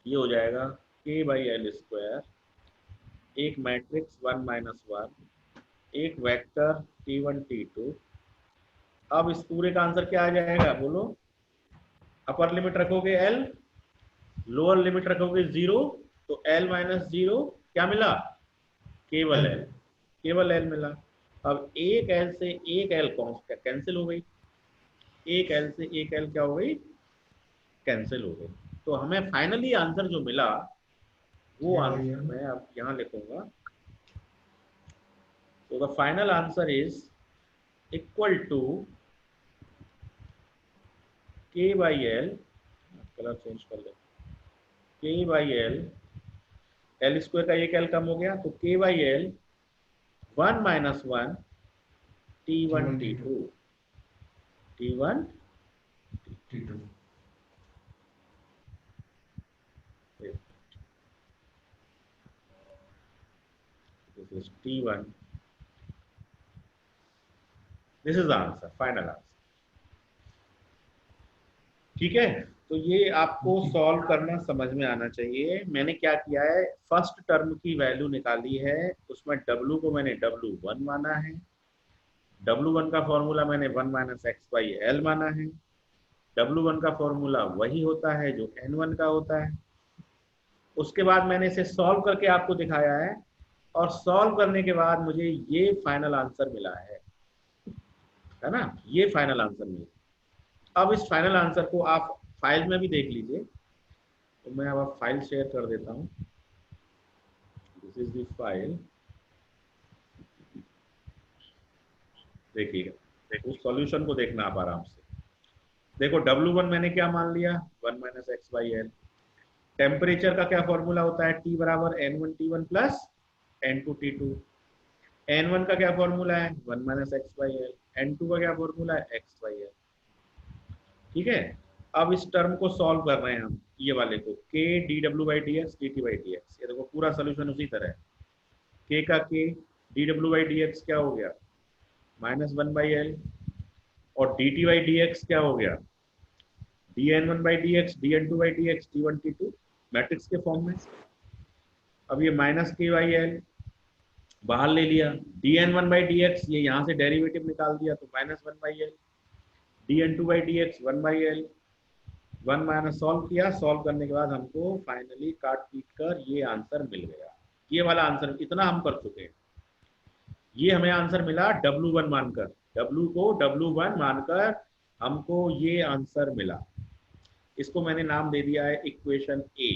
ये हो जाएगा k/L², एक मैट्रिक्स 1 - 1, एक वेक्टर T1 T2। अब इस पूरे का आंसर क्या आ जाएगा, बोलो, अपर लिमिट रखोगे L, लोअर लिमिट रखोगे 0, तो L - 0 क्या मिला, केवल L, केवल एल मिला। अब एक एल से एक एल कैंसिल हो गई, एक एल से एक एल क्या हो गई, कैंसिल हो गई। तो हमें फाइनली आंसर जो मिला वो आंसर मैं अब यहाँ लिखूंगा। तो the final answer is equal to K by L, colour change कर ले, के बाई एल, एल स्क्वायर का एक एल कम हो गया तो के by L 1 minus 1 T1 T2 T1 T2 this is T1, this is the answer, final answer। ठीक है, तो ये आपको सॉल्व करना समझ में आना चाहिए। मैंने क्या किया है, फर्स्ट टर्म की वैल्यू निकाली है, उसमें W को मैंने W1 माना है, W1 का फॉर्मूला मैंने 1 माइनस एक्स बाई एल माना है। W1 का फॉर्मूला वही होता है जो N1 का होता है। उसके बाद मैंने इसे सॉल्व करके आपको दिखाया है, और सॉल्व करने के बाद मुझे ये फाइनल आंसर मिला है ना, ये फाइनल आंसर मिला। अब इस फाइनल आंसर को आप फाइल में भी देख लीजिए, तो मैं अब फाइल शेयर कर देता हूँ। दिस इज द फाइल, देखिएगा उस सॉल्यूशन को देखना आप आराम से। देखो W1 मैंने क्या मान लिया, 1 minus X by L. Temperature का क्या फॉर्मूला होता है, T बराबर N1 T1 plus N2 T2। N1 का क्या फॉर्मूला है, 1 minus X by L. N2 का क्या फॉर्मूला है, एक्स बाई एल। ठीक है, अब इस टर्म को सॉल्व कर रहे हैं हम, ये वाले को, k dw by D x dt by D x. ये देखो पूरा सोल्यूशन उसी तरह है, k का k dw by D x क्या हो गया, -1 बाई एल, और dt बाई डी एक्स क्या हो गया, dn1 by D x dn2 by D x t1 t2 matrix के फॉर्म में। अब ये माइनस के बाई एल बाहर ले लिया, dn1 बाई डी एक्स, ये यहाँ से डेरिवेटिव निकाल दिया तो -1 by L, dn2 by D x 1 by L, 1 minus solve किया, सॉल्व करने के बाद हमको फाइनली काट पीट कर ये आंसर मिल गया। ये वाला आंसर इतना हम कर चुके हैं, ये हमें आंसर मिला W1 मानकर, W को W1 मानकर हमको ये आंसर मिला। इसको मैंने नाम दे दिया है इक्वेशन ए।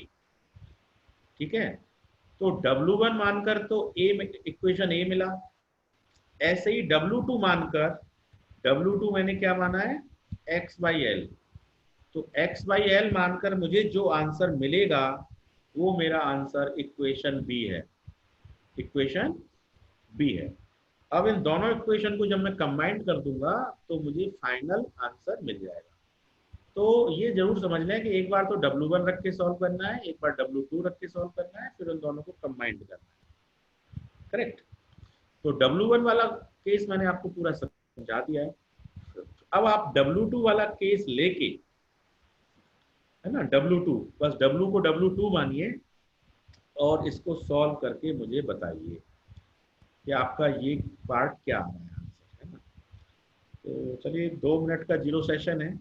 ठीक है, तो W1 मानकर तो ए इक्वेशन ए मिला। ऐसे ही W2 मानकर, W2 मैंने क्या माना है, x बाई एल। तो x बाई एल मानकर मुझे जो आंसर मिलेगा वो मेरा आंसर इक्वेशन बी है, इक्वेशन बी है। अब इन दोनों इक्वेशन को जब मैं कंबाइन कर दूंगा तो मुझे फाइनल आंसर मिल जाएगा। तो ये जरूर समझ लें कि एक बार तो W1 रख के सॉल्व करना है, एक बार W2 रख के सॉल्व करना है, फिर उन दोनों को कंबाइन करना है। करेक्ट, तो W1 वाला केस मैंने आपको पूरा समझा दिया है। अब आप W2 वाला केस लेके, है ना, W2, बस W को W2 मानिए और इसको सॉल्व करके मुझे बताइए कि आपका ये पार्ट क्या आ रहा है आंसर, है ना। तो चलिए 2 मिनट का जीरो सेशन है,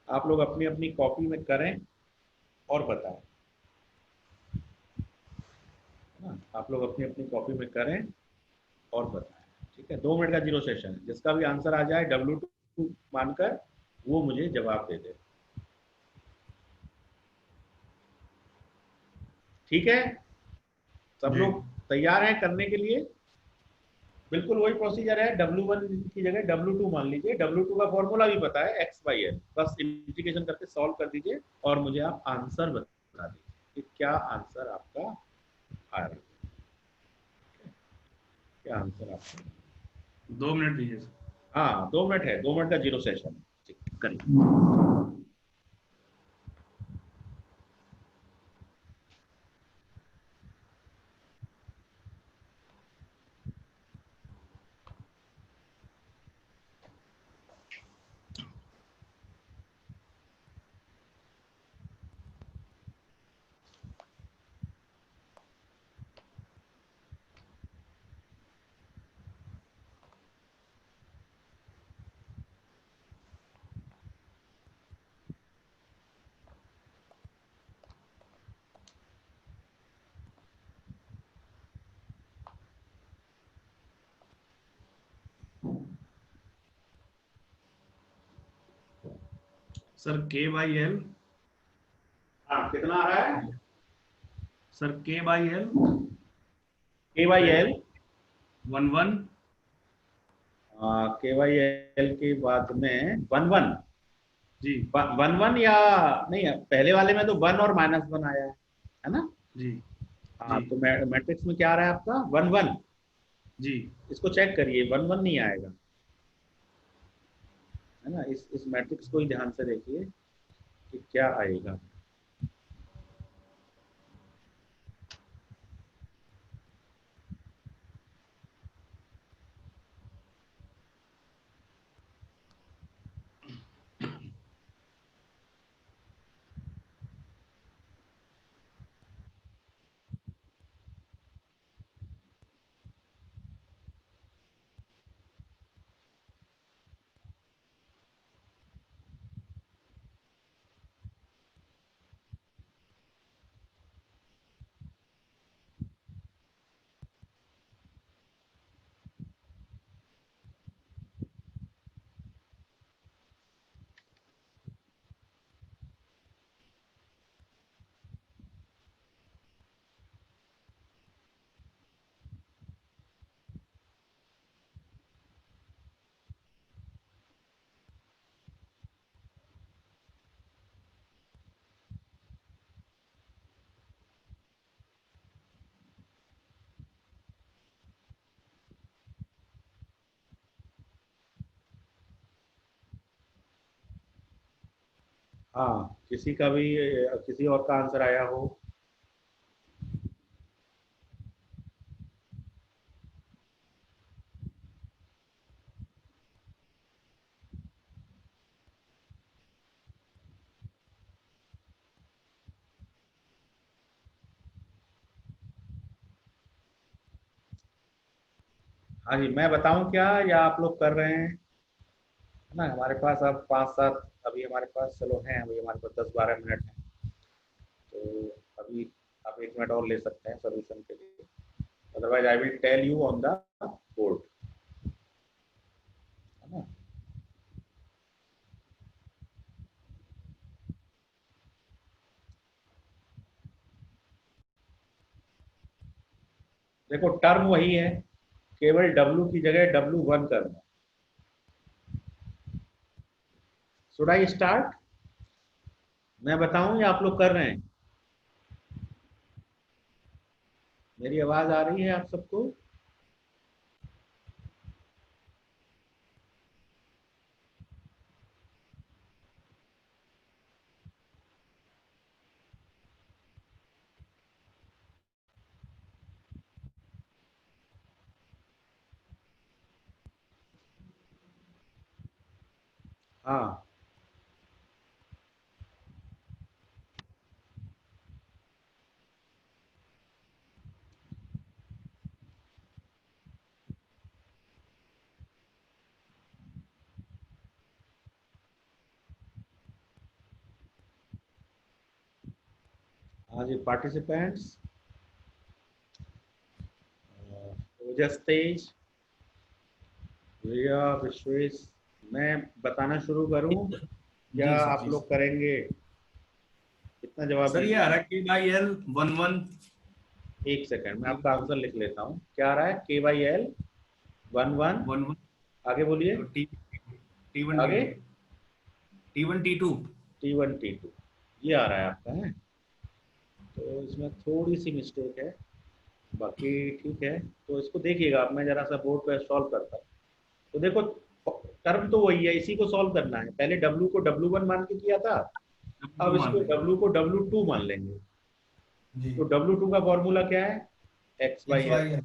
आप लोग अपनी अपनी कॉपी में करें और बताएं, है ना, आप लोग अपनी अपनी कॉपी में करें और बताएं। ठीक है, 2 मिनट का जीरो सेशन है, जिसका भी आंसर आ जाए W2 मानकर वो मुझे जवाब दे दे। ठीक है, सब लोग तैयार हैं करने के लिए? बिल्कुल वही प्रोसीजर है, W1 की जगह W2 मान लीजिए। W2 का फॉर्मूला भी पता है, x बाई एल, बस इंटीग्रेशन करके सॉल्व कर दीजिए और मुझे आप आंसर बता दीजिए कि क्या आंसर आपका आ रहा है, क्या आंसर आपका। 2 मिनट दीजिए सर। हाँ 2 मिनट है, 2 मिनट का जीरो सेशन है। ठीक, करिए। सर K/L, हाँ कितना आ रहा है? सर K/L K/L 11, K/L के बाद में 1 1 जी 1 1 या नहीं है, पहले वाले में तो 1 और -1 आया है ना? जी हाँ जी तो मैट्रिक्स में क्या आ रहा है आपका? 1 1। जी। इसको चेक करिए, 1 1 नहीं आएगा, है ना? इस मैट्रिक्स को ही ध्यान से देखिए कि क्या आएगा। हाँ किसी का भी किसी और का आंसर आया हो? हाँ जी, मैं बताऊं क्या या आप लोग कर रहे हैं? है ना, हमारे पास अब 5 7 अभी हमारे पास चलो हैं, अभी हमारे पास 10 12 मिनट हैं, तो अभी आप 1 मिनट और ले सकते हैं सोल्यूशन के लिए, otherwise I will tell you on the board, है ना? देखो टर्म वही है, केवल W की जगह W1 करना। Should I start? मैं बताऊं या आप लोग कर रहे हैं? मेरी आवाज आ रही है आप सबको? हाँ हाँ जी पार्टिसिपेंट्स, ओजस तेज, रिया, विश्वेश, मैं बताना शुरू करूं या जी सर आप जी लोग करेंगे? कितना जवाब सर। ये आ दीजिए? रहा है K/L 11, एक सेकंड मैं आपका आंसर लिख लेता हूँ, क्या आ रहा है? K/L 1 1, 11, आगे बोलिए, T1 आगे T2, T1 T2। T1 T2, ये आ रहा है आपका है, तो इसमें थोड़ी सी मिस्टेक है, बाकी ठीक है। तो इसको देखिएगा, मैं जरा सा बोर्ड पे सॉल्व करता हूँ। तो देखो टर्म तो वही है, इसी को सॉल्व करना है, पहले W को W1 मान के किया था, अब W2 मान इसको लेंगे। W को W2 मान लेंगे। जी तो W2 का फॉर्मूला क्या है? X by x l, y है।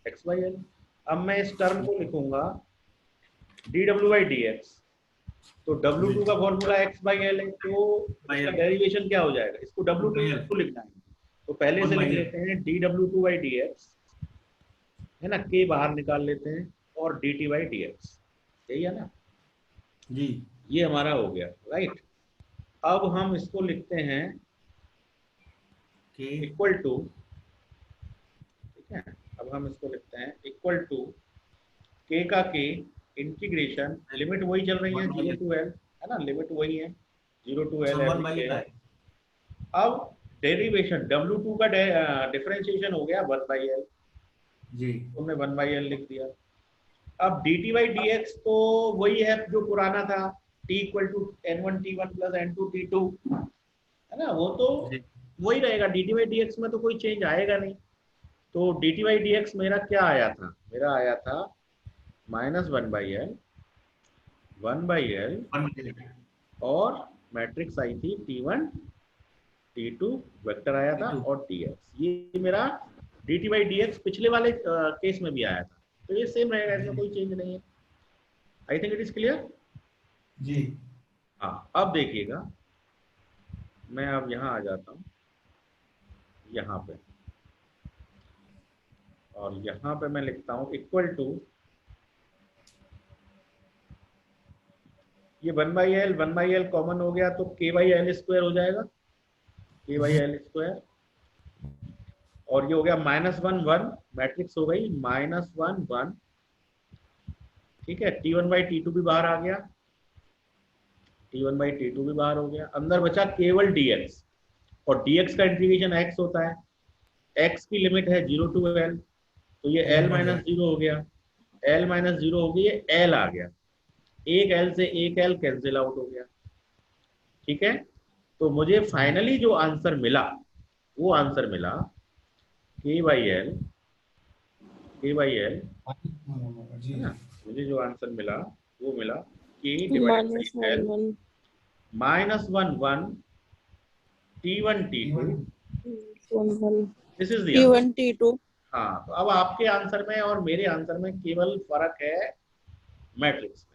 X by l. अब मैं इस टर्म को लिखूंगा dW/dx, तो जी W2 का फॉर्मूला एक्स बाई एल है, तो बाई इसका एल डेरिवेशन क्या हो जाएगा? इसको W2 बाई एल टू लिखना है, तो पहले 1 से लिख बाई एल। लेते हैं dW2/dx, है ना, k बाहर निकाल लेते हैं, और dt/dx, यही है ना? जी ये हमारा हो गया, राइट। अब हम इसको लिखते हैं K इक्वल टू, ठीक है, अब हम इसको लिखते हैं इक्वल टू k का k इंटीग्रेशन, लिमिट वही चल रही है 1 बाई 0 एल। to l, है ना, लिमिट वही है, 0 to L So 1 by every L layer। है अब डेरिवेशन W2 का डिफरेंशिएशन हो गया 1/L, जी। तुमने 1/L लिख दिया। अब dt by dx तो वही है जो पुराना था, t equal to n1 t1 plus n2 t2, है ना, वो तो जी वही रहेगा, dt by dx में तो कोई चेंज आएगा नहीं। तो dt by dx मेरा क्या आया था, मेरा आया था -1/L 1/L, 1 by L और मैट्रिक्स आई थी t1 t2, वेक्टर आया था, T2 और dx। ये मेरा dt by dx पिछले वाले केस में भी आया था, तो ये सेम रहेगा, इसमें कोई चेंज नहीं है। I think it is clear. जी। हाँ, अब देखिएगा, मैं अब यहाँ आ जाता हूँ, यहाँ पे, और यहाँ पे मैं लिखता हूँ इक्वल टू, ये 1/L कॉमन हो गया तो k/L² हो जाएगा, k/L², और ये हो गया -1 1, मैट्रिक्स हो गई -1 1, ठीक है। t1/t2 भी बाहर आ गया, t1/t2 भी बाहर हो गया, अंदर बचा केवल dx, और dx का इंटीग्रेशन x होता है, x की लिमिट है 0 to L, तो ये L - 0 हो गया, L - 0 हो गया, ये L आ गया, एक L से एक L कैंसिल आउट हो गया, ठीक है। तो मुझे फाइनली जो आंसर मिला, वो आंसर मिला k/L, k/L, जी। है ना, मुझे जो आंसर मिला वो मिला k divided -1 by L 1 -1 1 t1 t2, 1 1 this is the answer. T1 T2 हाँ, तो अब आपके आंसर में और मेरे आंसर में केवल फर्क है मैट्रिक्स में।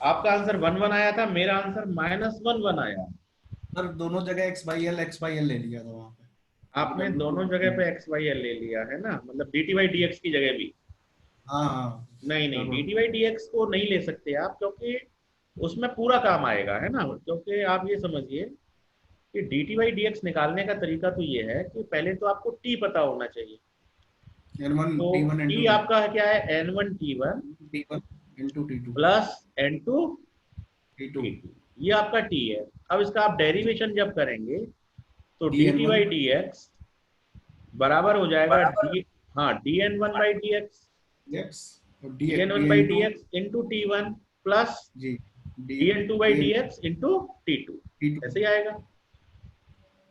आपका आंसर 1 1 आया था, मेरा आंसर -1 1 आया। सर दोनों जगह x by L ले लिया था वहाँ पे। आपने दोनों जगह पे x/L ले लिया है ना, मतलब dt by dx की जगह भी। हाँ हाँ। नहीं नहीं, dt by dx को नहीं ले सकते आप, क्योंकि उसमें पूरा काम आएगा, है ना। क्योंकि आप ये समझिए कि dt by dx निकालने का तरीका तो ये है कि पहले तो आपको t पता होना चाहिए। N1 तो T1 t into आपका क्या है, n1 t1 T1 into T2 plus n2 T2 t2, ये आपका t है। अब इसका आप डेरिवेशन जब करेंगे तो dt dn1 by dx बराबर हो जाएगा d, हाँ, dn1 by dx, dx और dn1 by dn2 dx into t1 plus G dn2 by dx into t2, T2 ऐसे ही आएगा,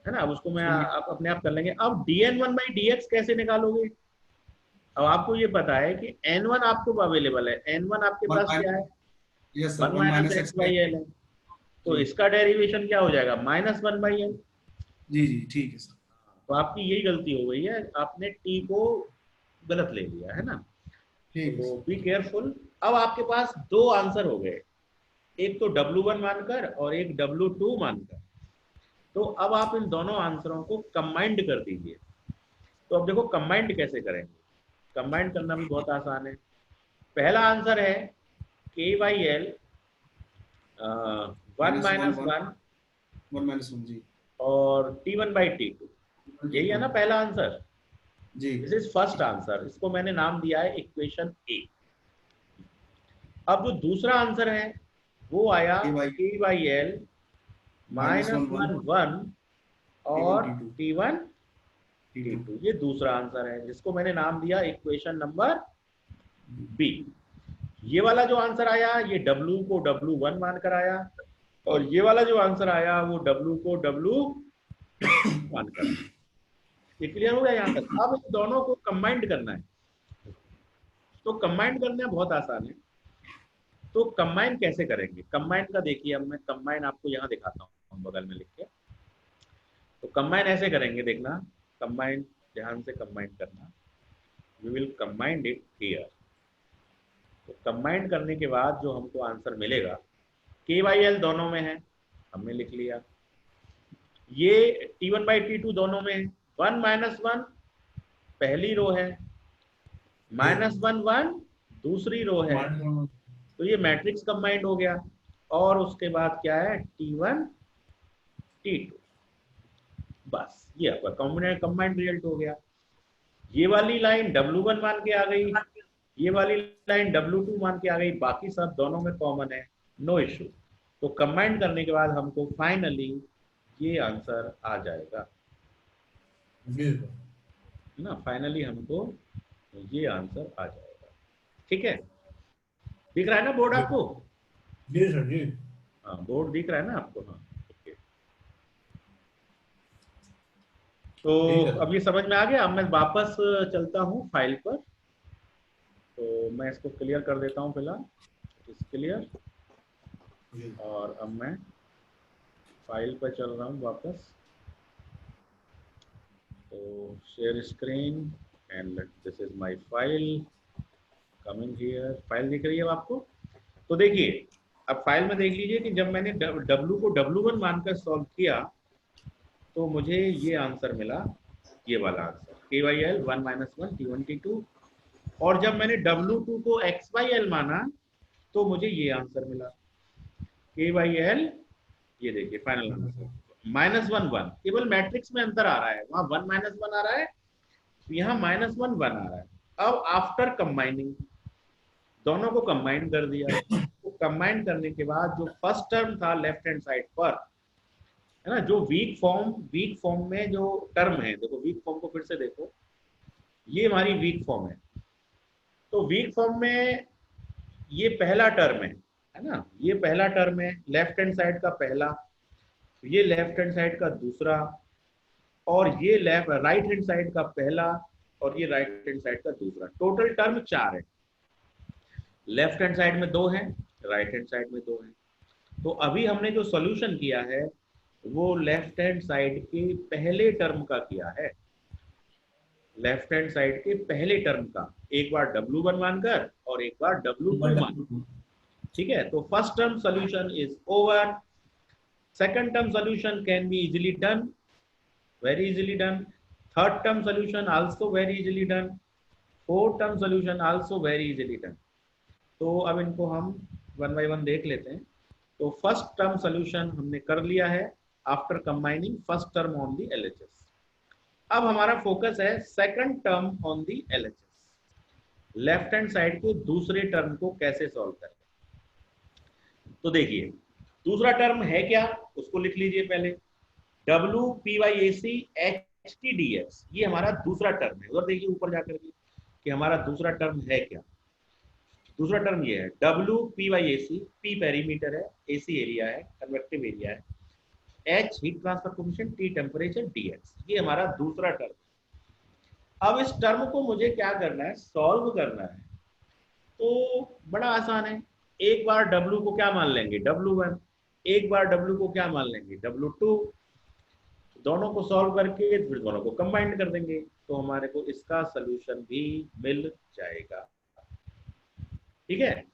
है ना। अब उसको मैं तो आप अपने आप कर लेंगे। अब dn1 by dx कैसे निकालोगे। अब आपको ये पता है कि n1 आपको अवेलेबल है, n1 आपके पास क्या है, yes sir 1 1 minus minus x x by by L है, तो जी इसका डेरिवेशन क्या हो जाएगा, -1/L। जी जी ठीक है सर। तो आपकी यही गलती हो गई है, आपने t को गलत ले लिया है ना, ठीक है तो सर। Be careful. अब आपके पास दो आंसर हो गए, एक तो W1 मानकर और एक W2 मानकर। तो अब आप इन दोनों आंसरों को कंबाइंड कर दीजिए। तो अब देखो कंबाइंड कैसे करेंगे, कंबाइंड करना भी बहुत आसान है। पहला आंसर है k/L 1 -1 - 1 1 1 minus 1 जी और t1/t2, यही है ना पहला आंसर। जी दिस इज फर्स्ट आंसर, इसको मैंने नाम दिया है इक्वेशन ए। अब जो दूसरा आंसर है वो आया k/L -1 -1 1 1 T1 और T2 t1 T2 t2, ये दूसरा आंसर है जिसको मैंने नाम दिया इक्वेशन नंबर बी। ये वाला जो आंसर आया ये W को W1 मानकर आया, और ये वाला जो आंसर आया वो W को W मानकर आया। ये क्लियर हो गया यहाँ तक। अब इन दोनों को कंबाइंड करना है, तो कंबाइंड करना बहुत आसान है। तो कंबाइन कैसे करेंगे, कंबाइन का देखिए, अब मैं कंबाइन आपको यहाँ दिखाता हूँ बगल में लिख के। तो कंबाइन ऐसे करेंगे, देखना, कंबाइन, ध्यान से कंबाइन करना। We will combined it here. तो कंबाइन करने के बाद जो हमको आंसर मिलेगा, k/L दोनों में है, हमने लिख लिया। ये t1/t2 दोनों में है, 1 - 1 पहली रो है, -1 1 दूसरी रो है, तो ये मैट्रिक्स कंबाइंड हो गया। और उसके बाद क्या है, t1 t2, बस ये आपका कंबाइंड रिजल्ट हो गया। ये वाली लाइन W1 मान के आ गई, ये वाली लाइन W2 मान के आ गई, बाकी सब दोनों में कॉमन है, नो इश्यू। तो कंबाइन करने के बाद हमको फाइनली ये आंसर आ जाएगा, बिल्कुल। है ना। फाइनली हमको ये आंसर आ जाएगा। ठीक है, दिख रहा है ना बोर्ड आपको? जी सर जी। हाँ, बोर्ड दिख रहा है ना आपको? हाँ, ओके। तो ठीक है। अब ये समझ में आ गया। अब मैं वापस चलता हूँ फाइल पर, तो मैं इसको क्लियर कर देता हूँ फिलहाल, इस क्लियर। जी। और अब मैं फाइल पर चल रहा हूँ वापस। तो share screen and this is my file coming here. File दिख रही है आपको? तो देखिए, अब फाइल में देख लीजिए कि जब मैंने W को W1 मानकर सॉल्व किया तो मुझे ये आंसर मिला, ये वाला आंसर KYL 1 - 1 T1 T2। और जब मैंने W2 को XYL माना तो मुझे ये आंसर मिला KYL, ये देखिए फाइनल आंसर -1 1। केवल मैट्रिक्स में अंतर आ रहा है, वहां 1 - 1 आ रहा है, यहाँ -1 1 आ रहा है। अब आफ्टर कंबाइनिंग दोनों को कंबाइन कर दिया, तो कंबाइन करने के बाद जो फर्स्ट टर्म था लेफ्ट हैंड साइड पर, है ना, जो वीक फॉर्म में जो टर्म है, देखो वीक फॉर्म को फिर से देखो, ये हमारी वीक फॉर्म है। तो वीक फॉर्म में ये पहला टर्म है ना, ये पहला टर्म है लेफ्ट हैंड साइड का पहला, ये लेफ्ट हैंड साइड का दूसरा, और ये राइट हैंड साइड का पहला, और ये राइट हैंड साइड का दूसरा। टोटल टर्म 4 है। लेफ्ट हैंड साइड में 2 है, राइट हैंड साइड में 2 है। तो अभी हमने जो सॉल्यूशन किया है वो लेफ्ट हैंड साइड के पहले टर्म का किया है, लेफ्ट हैंड साइड के पहले टर्म का, एक बार W1 मानकर और एक बार W2 मानकर। ठीक है, तो first term solution is over. Second term solution can be easily done, very easily done. Third term solution also very easily done. Fourth term solution also very easily done. तो अब इनको हम वन बाय वन देख लेते हैं। तो first term solution हमने कर लिया है after combining first term on the LHS। अब हमारा फोकस है second term on the LHS, left hand side के दूसरे टर्म को कैसे सॉल्व करें। तो देखिए दूसरा टर्म है क्या, उसको लिख लीजिए पहले, WPYAC HTDX, ये हमारा दूसरा टर्म है। उधर देखिए ऊपर जाकर के कि हमारा दूसरा टर्म है क्या। दूसरा टर्म ये है WPYAC, P पेरीमीटर है, AC एरिया है, कन्वेक्टिव एरिया है, H heat transfer coefficient, T temperature, DX, ये हमारा दूसरा टर्म। अब इस टर्म को मुझे क्या करना है, सॉल्व करना है। तो बड़ा आसान है, एक बार W को क्या मान लेंगे, W1, एक बार W को क्या मान लेंगे, W2, दोनों को सॉल्व करके फिर दोनों को कंबाइन कर देंगे, तो हमारे को इसका सलूशन भी मिल जाएगा। ठीक है,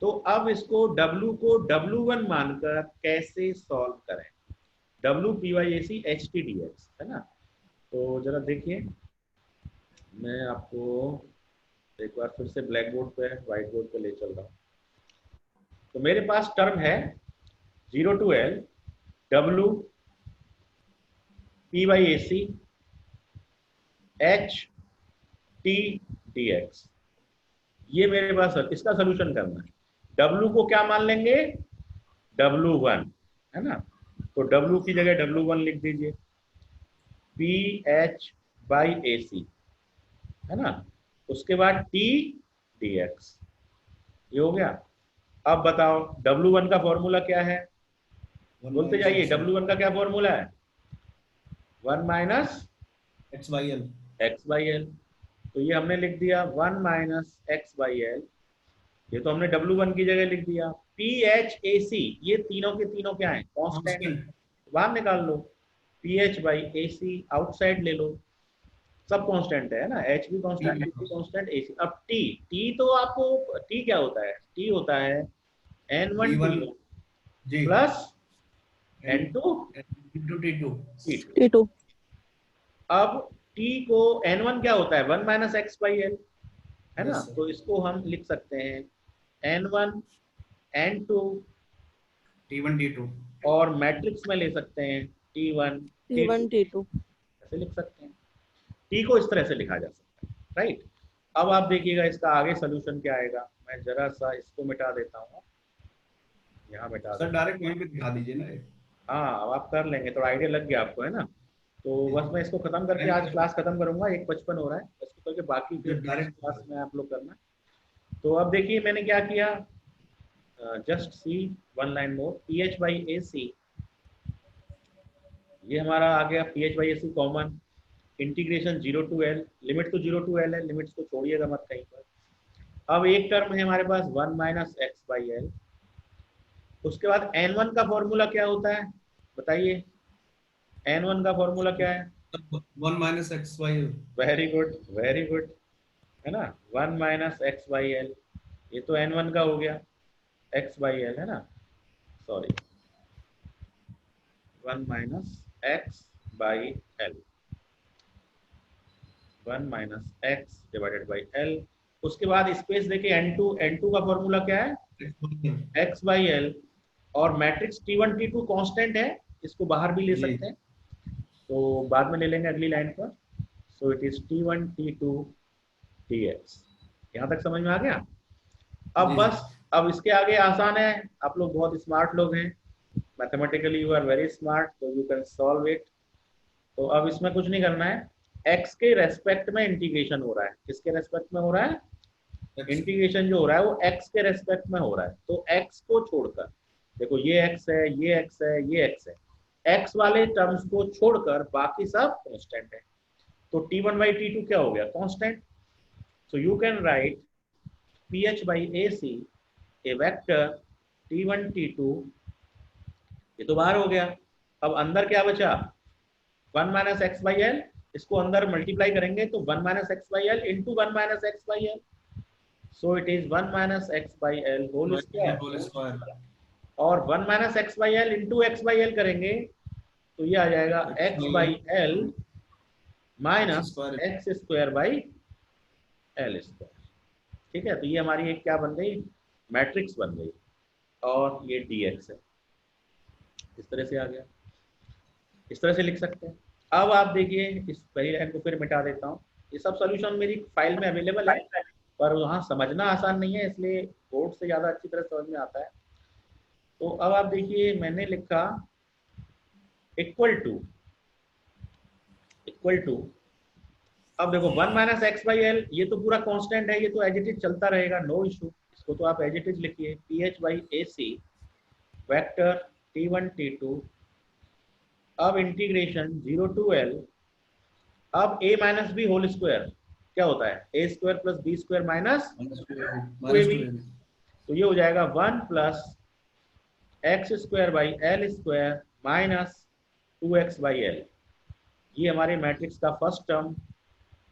तो अब इसको W को W1 मानकर कैसे सॉल्व करें, WPYAC HTDX, है ना। तो जरा देखिए, मैं आपको एक बार फिर से ब्लैक बोर्ड पे, व्हाइट बोर्ड पे ले चल रहा हूँ। तो मेरे पास टर्म है 0 to L WPYAC HTDX, ये मेरे पास इसका सोल्यूशन करना है। W को क्या मान लेंगे, W1, है ना। तो W की जगह W1 लिख दीजिए, PH/AC, है ना। उसके बाद TDX, ये हो गया। अब बताओ W1 का फॉर्मूला क्या है, बोलते जाइए। W1 का क्या फॉर्मूला है, 1 - x/L। तो ये हमने लिख दिया 1 - x/L, ये तो हमने W1 की जगह लिख दिया। PHAC, ये तीनों के तीनों क्या है, कांस्टेंट, बाहर निकाल लो। PH/AC आउटसाइड ले लो, सब कांस्टेंट है ना, H भी कांस्टेंट, B भी कांस्टेंट, AC। अब T तो आपको T क्या होता है, T होता है N1 T plus N2 T2 अब T को N1 क्या होता है, 1 - x/L, है ना। तो इसको हम लिख सकते हैं N1 N2 T1 T2, और मैट्रिक्स में ले सकते हैं T1 T1 T2। ऐसे लिख सकते हैं। T को इस तरह से लिखा जा सकता है, राइट। अब आप देखिएगा इसका आगे सोल्यूशन क्या आएगा। मैं जरा सा इसको मिटा देता हूँ, यहाँ मिटा सर दो। डायरेक्ट वहीं पे दिखा दीजिए ना ये। हाँ अब आप कर लेंगे, थोड़ा आइडिया लग गया आपको, है ना। तो बस मैं इसको खत्म करके आज क्लास खत्म करूंगा, 1:55 हो रहा है, इसको करके बाकी फिर नेक्स्ट डायरेक्ट क्लास में आप लोग करना। तो अब देखिए मैंने क्या किया, just see one line more, p H by A c, ये हमारा आ गया p H by A c common, integration 0 to l, limit तो 0 टू एल है, लिमिट्स को छोड़िएगा मत कहीं पर। अब एक टर्म है हमारे पास 1 माइनस एक्स बाई एल, उसके बाद n1 का फॉर्मूला क्या होता है बताइए, n1 का फॉर्मूला क्या है? 1 minus X Y. Very good very good, है ना, 1 माइनस एक्स बाई एल, ये तो n1 का हो गया, x बाई एल है ना, sorry 1 minus X by L, 1 minus x divided by L. उसके बाद स्पेस देखिए n2, n2 का फॉर्मूला क्या है? x बाई एल, और मैट्रिक्स T1 T2 कांस्टेंट है, इसको बाहर भी ले सकते हैं, तो बाद में ले लेंगे अगली लाइन पर। सो it is T1 T2 dx। यहाँ तक समझ में आ गया? अब बस अब इसके आगे आसान है, आप लोग बहुत स्मार्ट लोग हैं, mathematically you are very smart, तो यू कैन सॉल्व इट। तो अब इसमें कुछ नहीं करना है, x के रेस्पेक्ट में इंटीग्रेशन हो रहा है, किसके रेस्पेक्ट में हो रहा है? इंटीग्रेशन जो हो रहा है वो x के रेस्पेक्ट में हो रहा है, तो x को छोड़कर, देखो ये x है, ये x है, ये x है, x वाले टर्म्स को छोड़कर बाकी सब कांस्टेंट है, तो T1 बाई T2 क्या हो गया? Constant. So you can write PH by AC A vector T1 T2, ये तो बाहर हो गया, अब अंदर क्या बचा? 1 माइनस एक्स बाई एल, इसको अंदर मल्टीप्लाई करेंगे तो 1 minus X by L into 1 minus X by L, so it is 1 minus X by L whole square, और 1 minus X by L into X by L करेंगे तो ये आ जाएगा X by L minus x square by L square. ठीक है, तो ये हमारी एक क्या बन गई? मैट्रिक्स बन गई, और ये dx है, इस तरह से आ गया, इस तरह से लिख सकते हैं। अब आप देखिए इस पहली लाइन को फिर मिटा देता हूँ, ये सब सॉल्यूशन मेरी फाइल में अवेलेबल है, पर वहाँ समझना आसान नहीं है, इसलिए बोर्ड से ज़्यादा अच्छी तरह समझ में आता है। तो अब आप देखिए मैंने लिखा इक्वल टू, अब देखो 1 माइनस एक्स बाई एल, ये तो पूरा कांस्टेंट है, ये तो एज इट इज चलता रहेगा, नो इशू, इसको तो आप एज इट इज लिखिए, p H by A c vector T1 T2, अब इंटीग्रेशन 0 टू एल, अब a minus b whole square क्या होता है? A square plus b square minus 2ab, तो ये हो जाएगा 1 plus x square by L square minus 2x by L, ये हमारे मैट्रिक्स का फर्स्ट टर्म,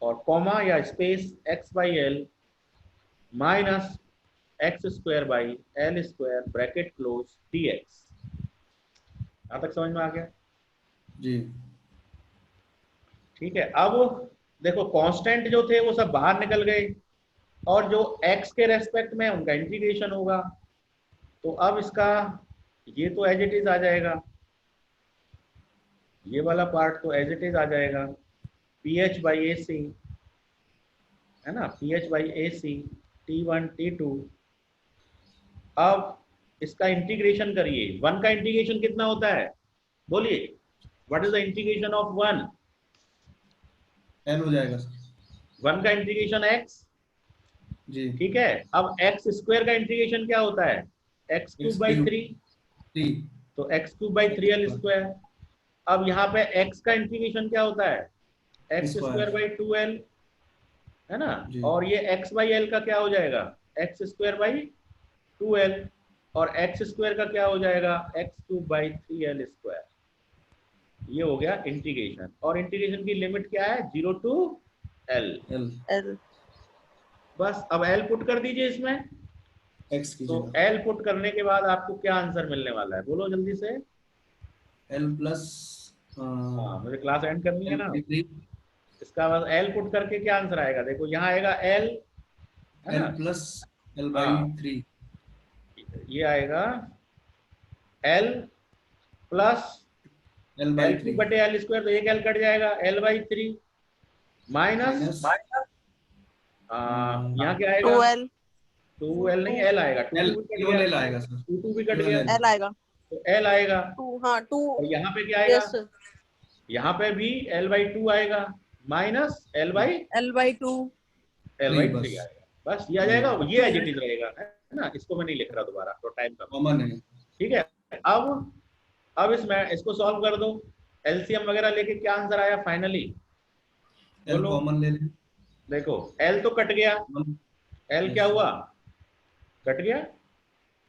और कॉमा या space x by L minus x square by L square bracket close dx। यहाँ तक समझ में आ गया जी? ठीक है, अब देखो कांस्टेंट जो थे वो सब बाहर निकल गए, और जो x के रेस्पेक्ट में उनका इंटीग्रेशन होगा, तो अब इसका ये तो एज इट इज आ जाएगा, ये वाला पार्ट तो एज इट इज आ जाएगा, PH बाई ए सी, है ना, PH by A C T1 T2, अब इसका इंटीग्रेशन करिए, 1 का इंटीग्रेशन कितना होता है बोलिए, what is the integration of 1? n हो जाएगा 1 का इंटीग्रेशन x, जी। ठीक है, अब एक्स स्क्वायर का इंटीग्रेशन क्या होता है? एक्स क्यूब बाई 3, तो x cube by 3l square. अब यहाँ पे x का इंटीग्रेशन क्या होता है? एक्स स्क्वायर बाई 2l, है ना, और ये x बाई l का क्या हो जाएगा? एक्स स्क्वायर बाई 2l, और एक्स स्क्वायर का क्या हो जाएगा? X cube by 3l square. ये हो गया इंटीग्रेशन, और इंटीग्रेशन की लिमिट क्या है? 0 टू l। बस अब l पुट कर दीजिए इसमें, x की तो l पुट करने के बाद आपको क्या आंसर मिलने वाला है बोलो जल्दी से? l प्लस, मुझे क्लास एंड करनी है ना, इसका बाद l पुट करके क्या आंसर आएगा? देखो यहाँ आएगा l, l plus l by 3, ये आएगा l प्लस l बाई 3 बटे l स्क्वायर, तो एक l कट जाएगा, l बाई 3 माइनस यहाँ क्या आएगा? 2l 2L नहीं L आएगा, 2 एल भी कट केवल एल गया, आएगा सर, 2 भी कट केवल गया, एल। एल आएगा, तो L आएगा। 2, हाँ 2, और यहाँ पे क्या आएगा, यस सर, यहाँ पे भी L/2 आएगा माइनस L/2, L/3 बस आएगा, बस ये आ जाएगा, ये एज इट इज रहेगा, है ना। इसको मैं नहीं लिख रहा दोबारा, तो टाइम कम, कॉमन है। ठीक है। अब इसमें इसको सॉल्व कर दो, एलसीएम वगैरह लेके क्या आंसर आया फाइनली, एल बोलो। कॉमन ले लें। देखो L तो कट गया, L क्या हुआ, कट गया,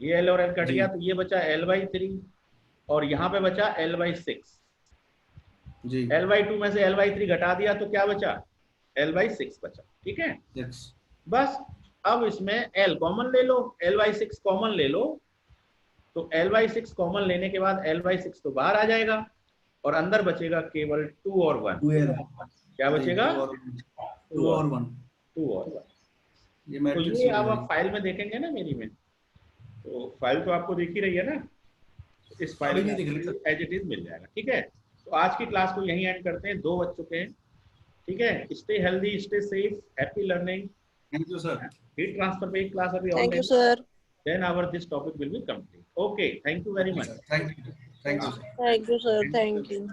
ये L और L कट जी। गया, तो ये बचा L/3 और यहाँ पे बचा L/6। जी L/2 में से L/3 घटा दिया तो क्या बचा, L/6 बचा, ठीक है। 6 बस अब इसमें L कॉमन ले लो, L/6 कॉमन ले लो, तो L/6 कॉमन लेने के बाद L/6 तो बाहर आ जाएगा और अंदर बचेगा केवल 2 और 1। 2L क्या बचेगा, 2 और 1। 2 और 1। ये तो मैट्रिक्स ये अब आप फाइल में देखेंगे ना मेरी में, तो फाइल तो आपको दिख ही रही है ना, तो इस फाइल अभी में नहीं दिख रही एज इट इज मिल जाएगा, ठीक है। तो आज की क्लास को यहीं एंड करते हैं, 2 बज चुके हैं, ठीक है। Stay healthy, stay safe, happy learning. Thank you sir. Heat transfer पे एक क्लास अभी thank you already, sir, then our this topic will be complete. Okay, thank you very much. Thank you sir. Thank you sir, thank you.